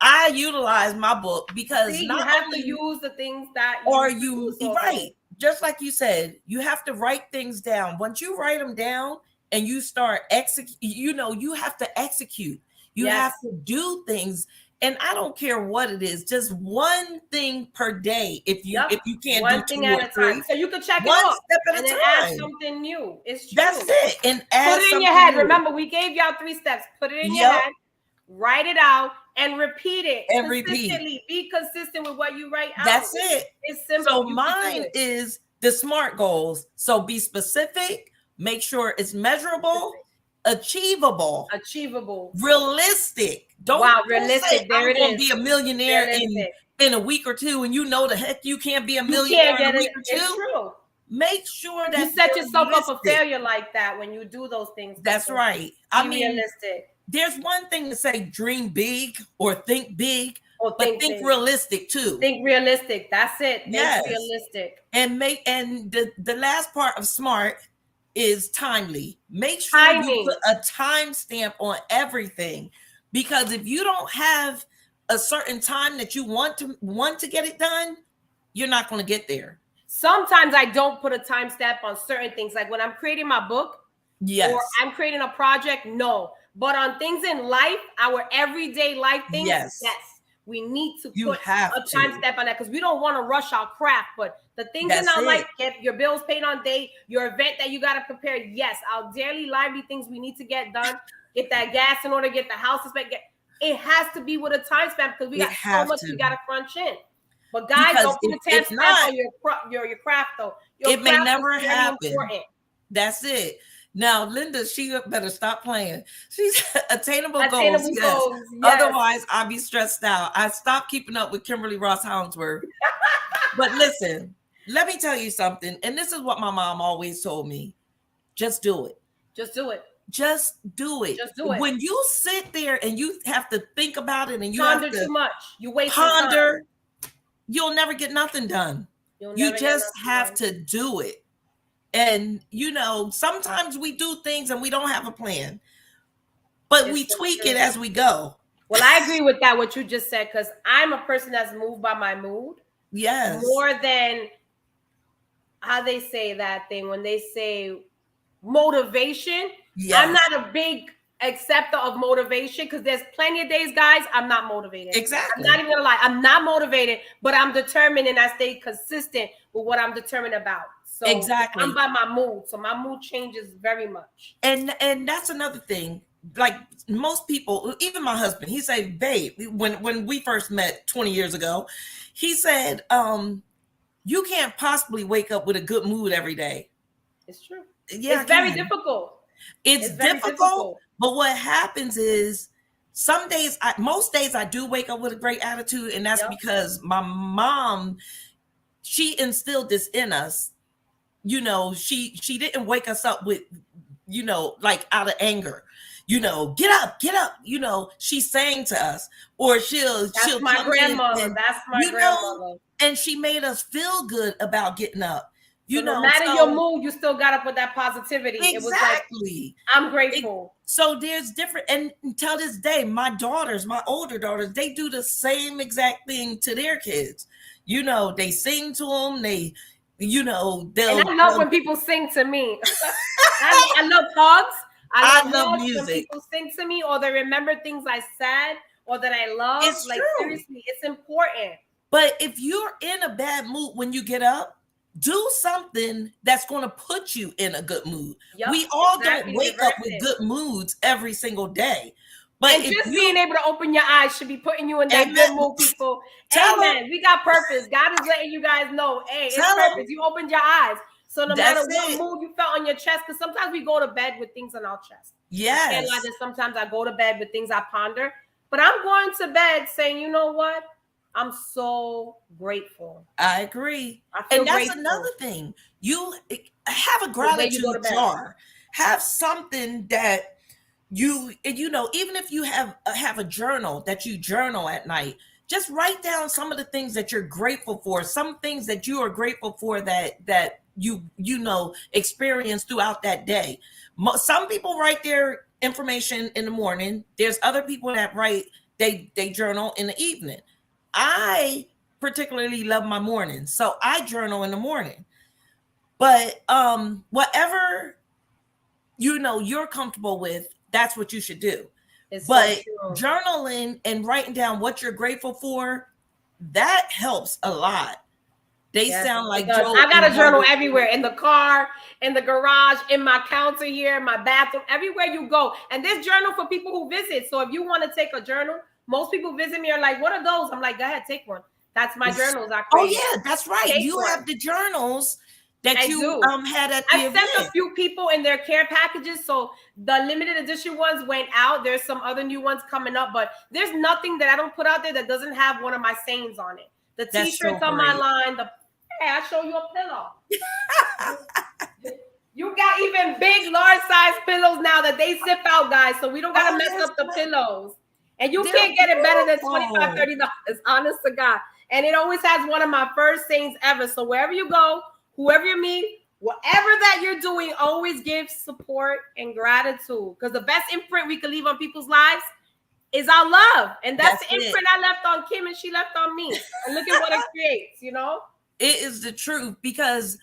I utilize my book because See, you not have only to use the things that or you you right, just like you said, you have to write things down. Once you write them down and you start execute, you have to execute. You have to do things, and I don't care what it is, just one thing per day. If you can't do one thing two at or a time, three, so you can check it one off step at and a then add time. something new. It's true. That's it. And add put it in your something head. new. Remember, we gave y'all 3 steps. Put it in your Yep. head, write it out, and repeat it And repeat. consistently. Be consistent with what you write out. That's it. It's simple. So You can do mine it. is the SMART goals. So be specific, make sure it's measurable, achievable, realistic. Wow, Don't realistic. say There I'm it going to is. be a millionaire Realistic. in a week or two, and the heck you can't be a You millionaire can't in get a it. week or It's two. true. Make sure that You set you're yourself up for realistic. failure like that when you do those things. That's Coco. right. Be I mean, realistic. there's one thing to say dream big or think big, Or but think big. realistic too. Think realistic. That's it. Yes. Think realistic. And the last part of SMART is timely. Make sure you put a time stamp on everything, because if you don't have a certain time that you want to get it done, you're not going to get there. Sometimes I don't put a time stamp on certain things, like when I'm creating my book, yes, or I'm creating a project, no. But on things in life, our everyday life things, yes. We need to put a time stamp on that, because we don't want to rush our craft. But the things in our life, get your bills paid on date, your event that you got to prepare, yes, our daily lively things we need to get done, get that gas in order, get the house inspected. It has to be with a time stamp, because we got so much we got to crunch in. But guys, because don't put a time stamp on your craft, though. It may never happen. That's it. Now, Linda, she better stop playing. She's attainable goals. Yes. Otherwise, I'll be stressed out. I stopped keeping up with Kimberly Ross-Hollingsworth. But listen, let me tell you something. And this is what my mom always told me. Just do it. Just do it. Just do it. Just do it. When you sit there and you have to think about it and you ponder have to too much, you waste ponder, you'll never get nothing done. You just have to do it. And, sometimes we do things and we don't have a plan, but we tweak it as we go. Well, I agree with that, what you just said, because I'm a person that's moved by my mood. Yes. More than how they say that thing when they say motivation. Yes. I'm not a big acceptor of motivation, because there's plenty of days, guys, I'm not motivated. Exactly. I'm not even gonna lie. I'm not motivated, but I'm determined and I stay consistent with what I'm determined about. So exactly. I'm by my mood. So my mood changes very much. And that's another thing. Like most people, even my husband, he said, babe, when we first met 20 years ago, he said, you can't possibly wake up with a good mood every day. It's true. Yeah, it's very difficult. It's difficult. But what happens is most days I do wake up with a great attitude. And that's because my mom, she instilled this in us. She didn't wake us up with, like out of anger, get up, she's saying to us, or she'll my grandmother. That's my grandmother. And she made us feel good about getting up. No matter your mood, you still got to put that positivity. Exactly. It was like, I'm grateful. So there's different, and until this day, my older daughters, they do the same exact thing to their kids. They sing to them. And I love when people sing to me. I love hugs. I love music. When people sing to me, or they remember things I said or that I love. It's like true. Seriously, it's important. But if you're in a bad mood when you get up, do something that's going to put you in a good mood. We all don't wake up with good moods every single day. But And if just being you able to open your eyes should be putting you in that and good mood, people. tell them, Amen. We got purpose. God is letting you guys know, hey, it's tell them purpose. You opened your eyes. So no matter that's what it. mood you felt on your chest, because sometimes we go to bed with things on our chest. I can't lie Yes, that sometimes I go to bed with things I ponder, but I'm going to bed saying, you know what? I'm so grateful. I agree. I feel And that's grateful another thing. You have a the way you go to gratitude bed. jar. Have something that you know, even if you have a journal that you journal at night, just write down some of the things that you're grateful for, some things that you are grateful for that you know experience throughout that day. Some people write their information in the morning. There's other people that write they journal in the evening. I particularly love my mornings, so I journal in the morning. But whatever you know you're comfortable with, that's what you should do. It's so But true. journaling and writing down what you're grateful for, that helps a lot. They Yes, sound it like does. Joe I got and a journal Jody. everywhere, in the car, in the garage, in my counter here, in my bathroom, everywhere you go. And this journal for people who visit. So if you want to take a journal, most people visit me are like, what are those? I'm like, go ahead, take one. That's my journals I Oh created. yeah, that's right. Take You one. have the journals that I you do. had at the I've sent a event. few people in their care packages. So the limited edition ones went out. There's some other new ones coming up, but there's nothing that I don't put out there that doesn't have one of my sayings on it. The That's so t-shirts on my great. line, hey, I show you a pillow. You got even big, large size pillows now that they zip out, guys. So we don't got to Oh, mess up the pillows. And you they're can't get it better than $25, beautiful. $30, honest to God. And it always has one of my first things ever. So wherever you go, whoever you meet, whatever that you're doing, always give support and gratitude. Because the best imprint we can leave on people's lives is our love. And that's the It. imprint I left on Kim and she left on me. And look at what it creates, you know? It is the truth because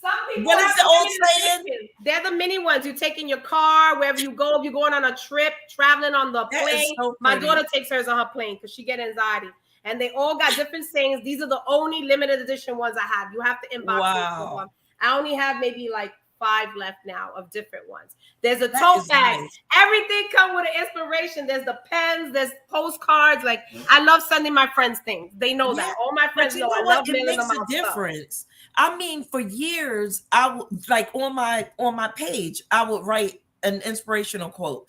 Some people what is have the old limited saying? editions. They're the mini ones you take in your car, wherever you go. If you're going on a trip, traveling on the That is plane. so My pretty. daughter takes hers on her plane because she get anxiety. And they all got different sayings. These are the only limited edition ones I have. You have to inbox me for them. I only have maybe like 5 left now of different ones. There's a tote bag. Nice. Everything comes with an inspiration. There's the pens, there's postcards. Like, I love sending my friends things. They know that. All my friends But you know I know what? love It mailing makes them a out difference. Stuff. I mean, for years, I would like on my page, I would write an inspirational quote.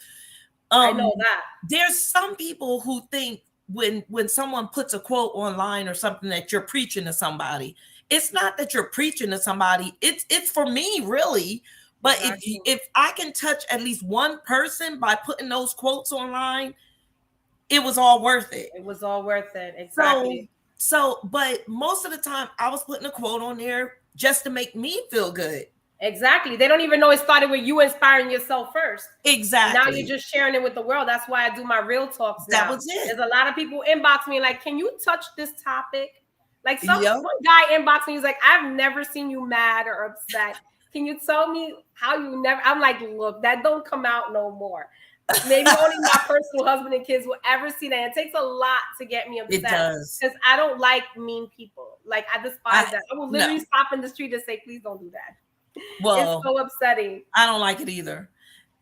I know that. There's some people who think when someone puts a quote online or something that you're preaching to somebody. It's not that you're preaching to somebody. It's for me, really. But Exactly. if I can touch at least one person by putting those quotes online, it was all worth it. It was all worth it. Exactly. But most of the time I was putting a quote on there just to make me feel good. Exactly. They don't even know it started with you inspiring yourself first. Exactly. Now you're just sharing it with the world. That's why I do my real talks now. That was it. There's a lot of people inbox me like, can you touch this topic? Like one guy inboxed me, he's like, I've never seen you mad or upset. Can you tell me how you never? I'm like, look, that don't come out no more. Maybe only my personal husband and kids will ever see that. It takes a lot to get me upset. It does. Because I don't like mean people. Like, I despise that. I will literally stop in the street and say, please don't do that. Well, it's so upsetting. I don't like it either.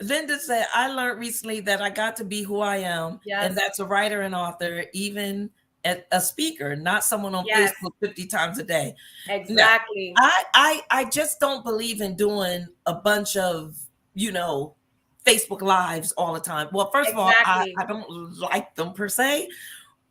Linda said, I learned recently that I got to be who I am. Yes. And that's a writer and author, even a speaker, not someone on Facebook 50 times a day. Exactly. No, I just don't believe in doing a bunch of, Facebook Lives all the time. Well, first of all, I don't like them per se,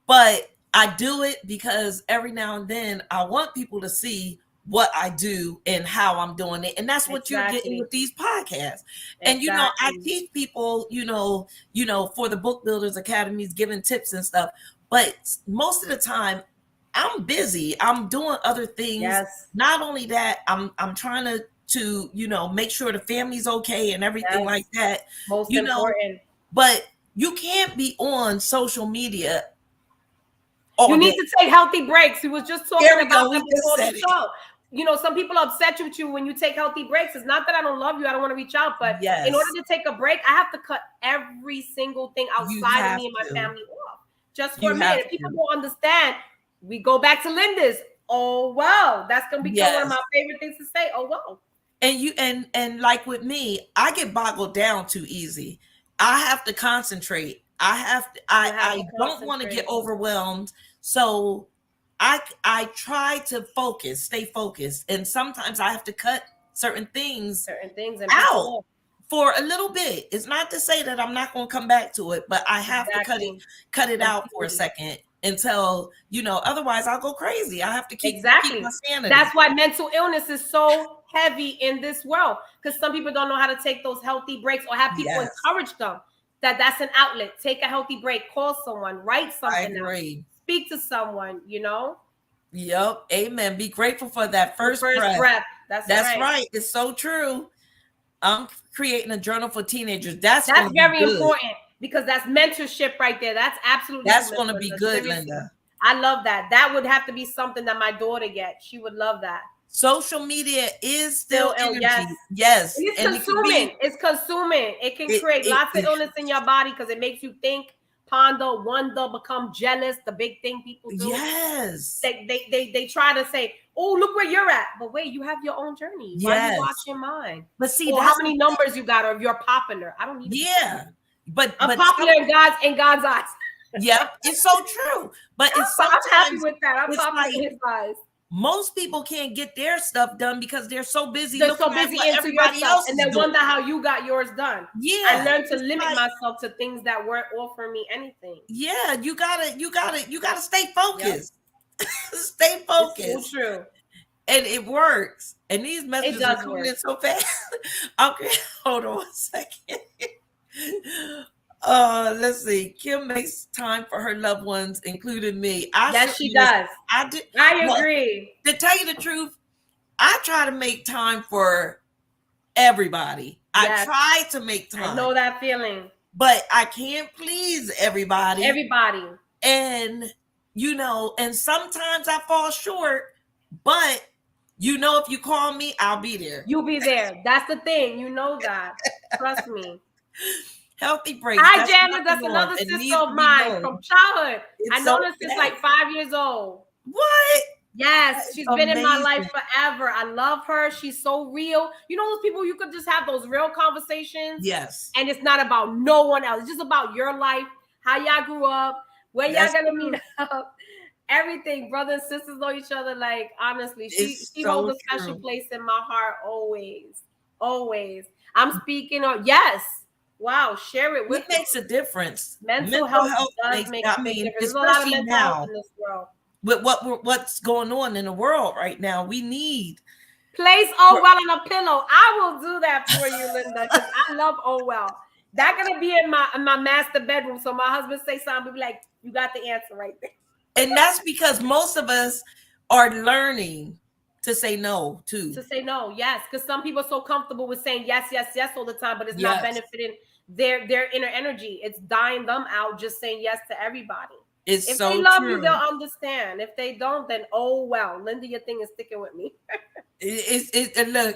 but I do it because every now and then I want people to see what I do and how I'm doing it. And that's what you're getting with these podcasts. And, I teach people, for the Book Builders Academies, giving tips and stuff. But most of the time I'm busy. I'm doing other things. Yes. Not only that, I'm trying to make sure the family's okay and everything like that. Most important. But you can't be on social media. You need to take healthy breaks. We was just talking about that before the show. Some people upset with you when you take healthy breaks. It's not that I don't love you. I don't want to reach out. But in order to take a break, I have to cut every single thing outside of me and my family off. Just for a minute. People don't understand. We go back to Linda's. Oh, wow. That's going to become one of my favorite things to say. Oh, wow. And like with me, I get boggled down too easy. I have to concentrate. I don't want to get overwhelmed. So I try to stay focused. And sometimes I have to cut certain things and out for a little bit. It's not to say that I'm not going to come back to it, but I have to cut it out for a second until, otherwise I'll go crazy. I have to keep my sanity. That's why mental illness is so heavy in this world, because some people don't know how to take those healthy breaks or have people encourage them that's an outlet. Take a healthy break, call someone, write something out, speak to someone, Yep. Amen. Be grateful for that first breath. That's right. It's so true. I'm creating a journal for teenagers. That's very important, because that's mentorship right there. That's absolutely going to be good, seriously. Linda. I love that. That would have to be something that my daughter gets. She would love that. Social media is still energy. Yes. And it's consuming. It's consuming. It can create lots of illness in your body because it makes you think, ponder, wonder, become jealous. The big thing people do. Yes. They try to say, oh, look where you're at. But wait, you have your own journey. Why are you watching mine? But see, how many numbers you got, or if you're popular. I don't need but I'm popular in God's eyes. Yep, it's so true. But I'm happy with that. I'm popular in his eyes. Most people can't get their stuff done because they're so busy. They're so busy into everybody else, and they wonder how you got yours done. Yeah, I learned to limit myself to things that weren't offering me anything. Yeah, you gotta stay focused. Yep. Stay focused. It's so true, and it works. And these messages are coming in so fast. Okay, hold on a second. Let's see. Kim makes time for her loved ones, including me. Yes, she does. I agree. To tell you the truth, I try to make time for everybody. Yes. I try to make time. I know that feeling. But I can't please everybody. And, and sometimes I fall short, but if you call me, I'll be there. You'll be there. That's the thing. You know that. Trust me. Healthy breaks. Hi, Janet. That's another sister of mine from childhood. I know her since like 5 years old. What? Yes, she's been in my life forever. I love her. She's so real. You know those people you could just have those real conversations? Yes. And it's not about no one else. It's just about your life, how y'all grew up, when y'all gonna meet up. Everything. Brothers and sisters know each other. Like, honestly, she holds a special place in my heart always. Always. I'm speaking on, yes. Wow, share it with it makes a difference. Mental health does make a big difference. There's a lot of mental health in this world. With what's going on in the world right now, we need place Oh Well on a pillow. I will do that for you, Linda, because I love Oh Well. That's gonna be in my master bedroom. So my husband say something, be like, "You got the answer right there." And that's because most of us are learning to say no too. To say no, yes, because some people are so comfortable with saying yes, yes, yes all the time, but it's not benefiting their inner energy. It's dying them out just saying yes to everybody. If they love you, they'll understand. If they don't, then oh well. Linda, your thing is sticking with me.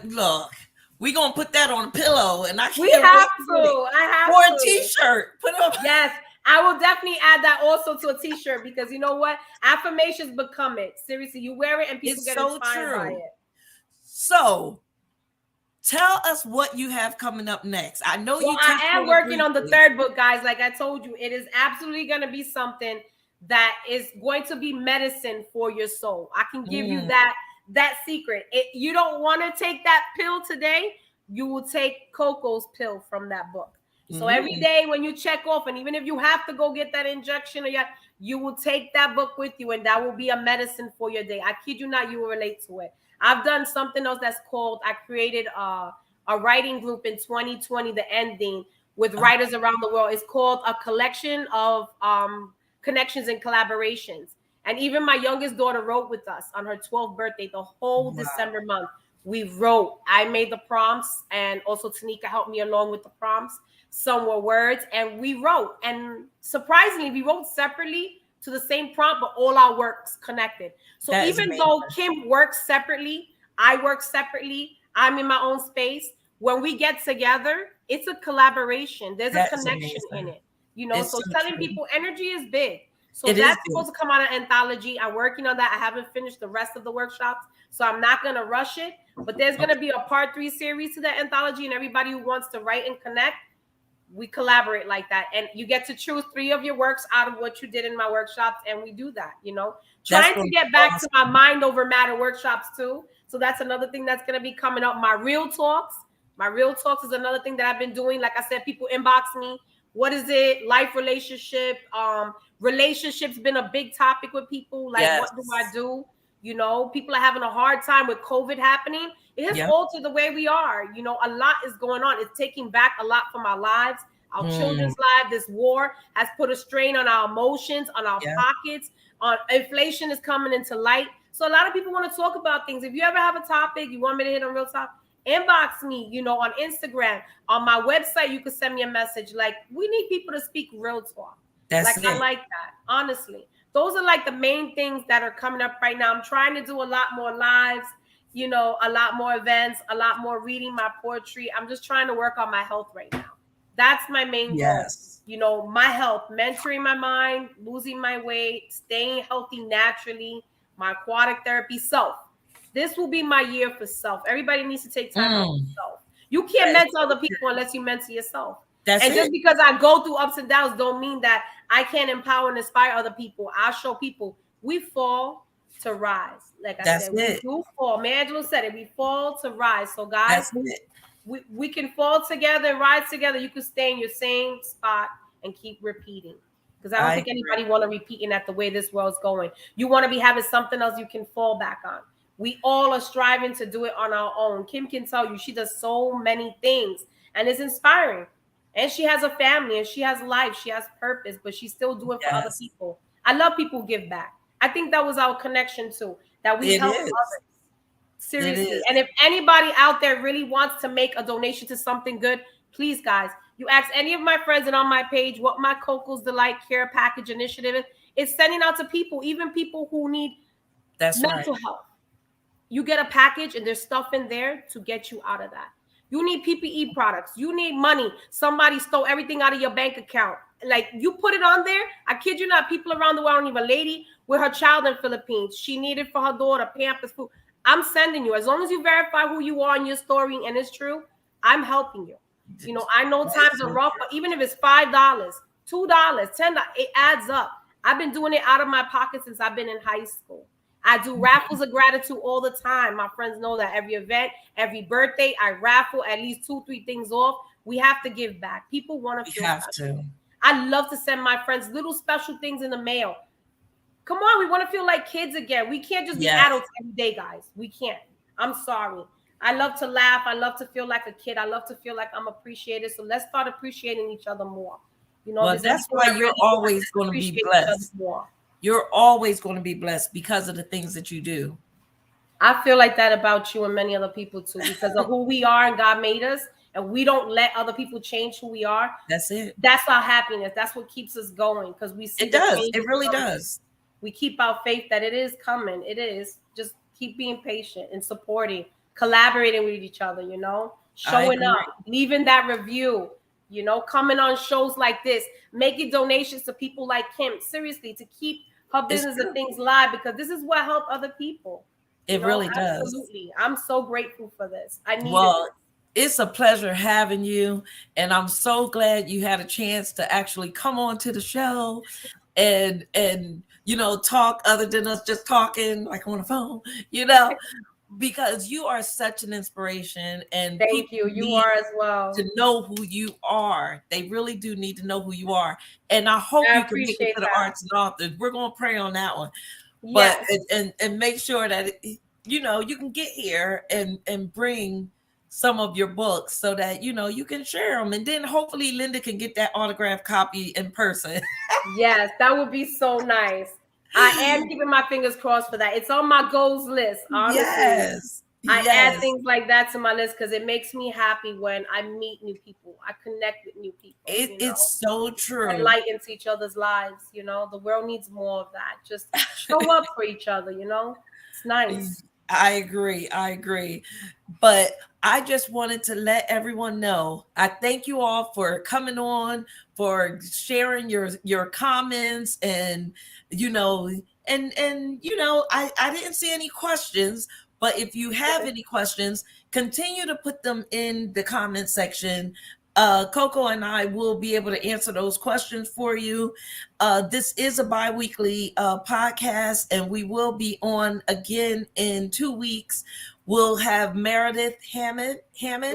Look, we're gonna put that on a pillow, and I have or a t-shirt. Put up. Yes. I will definitely add that also to a t-shirt, because you know what? Affirmations become it. Seriously, you wear it and people get inspired by it. So tell us what you have coming up next. I know I am working on the third book, guys. Like I told you, it is absolutely going to be something that is going to be medicine for your soul. I can give you that secret. You don't want to take that pill today, you will take Coco's pill from that book. So every day when you check off, and even if you have to go get that injection, you will take that book with you, and that will be a medicine for your day. I kid you not, you will relate to it. I've done something else that's called, I created a writing group in 2020, the ending, with writers around the world. It's called a collection of connections and collaborations. And even my youngest daughter wrote with us on her 12th birthday, the whole December month. We wrote. I made the prompts, and also Tanika helped me along with the prompts. Some were words, and we wrote. And surprisingly, we wrote separately to the same prompt, but all our works connected. So even though Kim works separately, I work separately, I'm in my own space, when we get together, it's a collaboration. There's a connection in it. So telling people energy is big. So that's supposed to come out of anthology. I'm working on that. I haven't finished the rest of the workshops, so I'm not going to rush it. But there's going to be a part 3 series to that anthology, and everybody who wants to write and connect, we collaborate like that, and you get to choose 3 of your works out of what you did in my workshops, and we do that, you know, That's trying going to to get be back to my awesome. mind over matter workshops too. So that's another thing that's going to be coming up. My real talks is another thing that I've been doing. Like I said, people inbox me, what is it, life, relationship, relationships been a big topic with people, like what do I Yes. do, you know, people are having a hard time with COVID happening. It has Yep. altered the way we are. You know, a lot is going on. It's taking back a lot from our lives, our Mm, children's lives. This war has put a strain on our emotions, on our yeah. pockets. On inflation is coming into light. So a lot of people want to talk about things. If you ever have a topic you want me to hit on real talk, inbox me, you know, on Instagram, on my website. You can send me a message. Like, we need people to speak real talk. That's Like, I it. like that, honestly. Those are like the main things that are coming up right now. I'm trying to do a lot more lives, you know, a lot more events, a lot more reading my poetry. I'm just trying to work on my health right now. That's my main goal. Yes. You know, my health, mentoring my mind, losing my weight, staying healthy naturally, my aquatic therapy, self. This will be my year for self. Everybody needs to take time out for Mm, self. You can't that is mentor so other people true. unless you mentor yourself. That's And just it. because I go through ups and downs don't mean that I can't empower and inspire other people. I show people we fall to rise. Like I That's said, we it. do fall. Maya Angelou said it. We fall to rise. So guys, That's it. we can fall together and rise together. You can stay in your same spot and keep repeating. Because I don't I think agree. anybody want to repeat in at the way this world's going. You want to be having something else you can fall back on. We all are striving to do it on our own. Kim can tell you she does so many things and it's inspiring. And she has a family and she has life, she has purpose, but she's still doing for other Yes. people. I love people who give back. I think that was our connection too, that we It help is. others. It Seriously. is. And if anybody out there really wants to make a donation to something good, please, guys, you ask any of my friends and on my page what my Coco's Delight Care Package initiative is. It's sending out to people, even people who need That's right. mental health. You get a package and there's stuff in there to get you out of that. You need PPE products. You need money. Somebody stole everything out of your bank account. Like, you put it on there. I kid you not, people around the world, even a lady with her child in Philippines. She needed for her daughter Pampers food. I'm sending you. As long as you verify who you are in your story and it's true, I'm helping you. You know, I know That is times are so rough, but even if it's $5, $2, $10, it adds up. I've been doing it out of my pocket since I've been in high school. I do true. raffles of gratitude all the time. My friends know that every event, every birthday, I raffle at least 2, 3 things off. We have to give back. People want We to feel have special. to. I love to send my friends little special things in the mail. Come on, we want to feel like kids again. We can't just be Yes. adults every day, guys. We can't. I'm sorry. I love to laugh. I love to feel like a kid. I love to feel like I'm appreciated. So let's start appreciating each other more. You know, if Well, there's that's anything why I you're really want, always let's going to be appreciate each other blessed. more. You're always going to be blessed because of the things that you do. I feel like that about you and many other people too, because of who we are and God made us, and we don't let other people change who we are. That's it. That's our happiness. That's what keeps us going because we see It the does. It changes really coming. does. We keep our faith that it is coming. It is. Just keep being patient and supporting, collaborating with each other, you know, I showing up, agree. leaving that review, you know, coming on shows like this, making donations to people like Kim, seriously, to keep her It's business and true. things live because this is what helped other people. You It know, really does. absolutely. I'm so grateful for this. I needed Well, this. it's a pleasure having you. And I'm so glad you had a chance to actually come on to the show and talk other than us just talking like on the phone, you know, because you are such an inspiration and Thank people you. You need are as to well. know who you are. They really do need to know who you are. And I hope I you can make it appreciate to the that. arts and authors. We're going to pray on that one. But Yes. and make sure that you can get here and bring some of your books so that you can share them, and then hopefully Linda can get that autographed copy in person. Yes, that would be so nice. I am keeping my fingers crossed for that. It's on my goals list, honestly. Yes, I add yes. things like that to my list because it makes me happy when I meet new people. I connect with new people, you know, It's so and true. light into each other's lives. You know, the world needs more of that. Just show up for each other, you know? It's nice. I agree. I agree. But I just wanted to let everyone know. I thank you all for coming on, for sharing your comments, and you know, I didn't see any questions, but if you have any questions, continue to put them in the comment section. Coco and I will be able to answer those questions for you. This is a bi-weekly podcast, and we will be on again in 2 weeks. We'll have Meredith Hammond.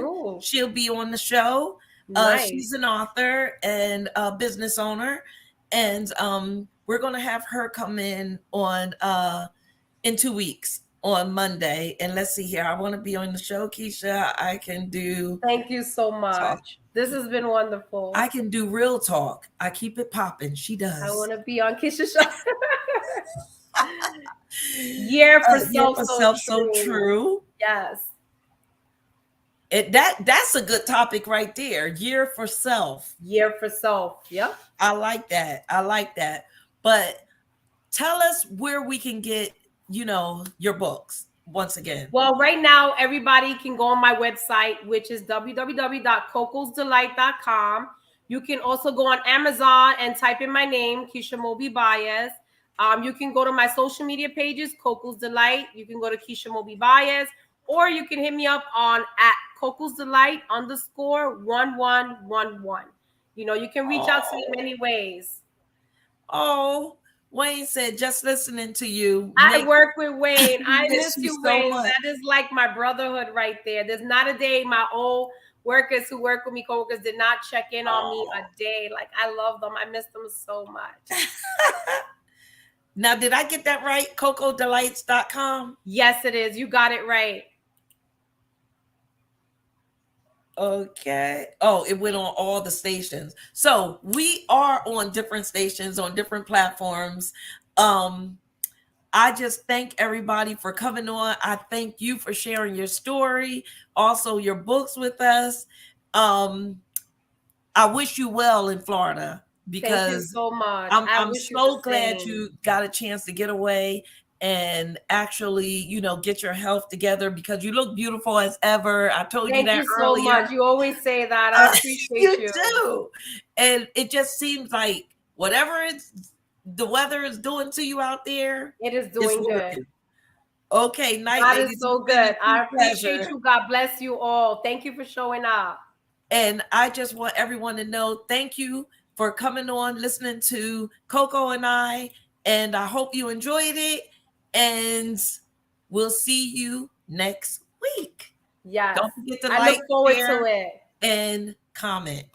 Ooh, She'll be on the show. nice. She's an author and a business owner, and we're going to have her come in 2 weeks on Monday. And let's see here. I want to be on the show, Keisha. I can do Thank you so talk. much. This has been wonderful. I can do real talk. I keep it popping. She I does. want to be on Keisha Show. Year for self, So true. Yes. That's a good topic right there. Year for self. Year for self. Yep. I like that. But tell us where we can get, your books once again. Well, right now, everybody can go on my website, which is www.cocosdelight.com. You can also go on Amazon and type in my name, Keisha Molby-Baez. You can go to my social media pages, Coco's Delight. You can go to Keisha Molby-Baez, or you can hit me up on at Coco's Delight _1111. You can reach out to me many ways. Oh, Wayne said, just listening to you. I work with Wayne. I miss miss you you, so Wayne. much. That is like my brotherhood right there. There's not a day my old workers who work with me, coworkers, did not check in on me a day. Like, I love them. I miss them so much. Now, did I get that right? CocoDelights.com? Yes, it is. You got it right. Okay. Oh, it went on all the stations. So we are on different stations, on different platforms. I just thank everybody for coming on. I thank you for sharing your story, also your books with us. I wish you well in Florida, because thank you so much. I'm so glad you got a chance to get away and actually, get your health together, because you look beautiful as ever. I told you that Thank you so earlier. much. You always say that. I appreciate you. You do. And it just seems like whatever the weather is doing to you out there, it is doing good. Working. Okay, night. That is so good. I appreciate you. God bless you all. Thank you for showing up. And I just want everyone to know, thank you for coming on, listening to Coco and I. And I hope you enjoyed it. And we'll see you next week. Yes. Don't forget to look forward to it. and comment.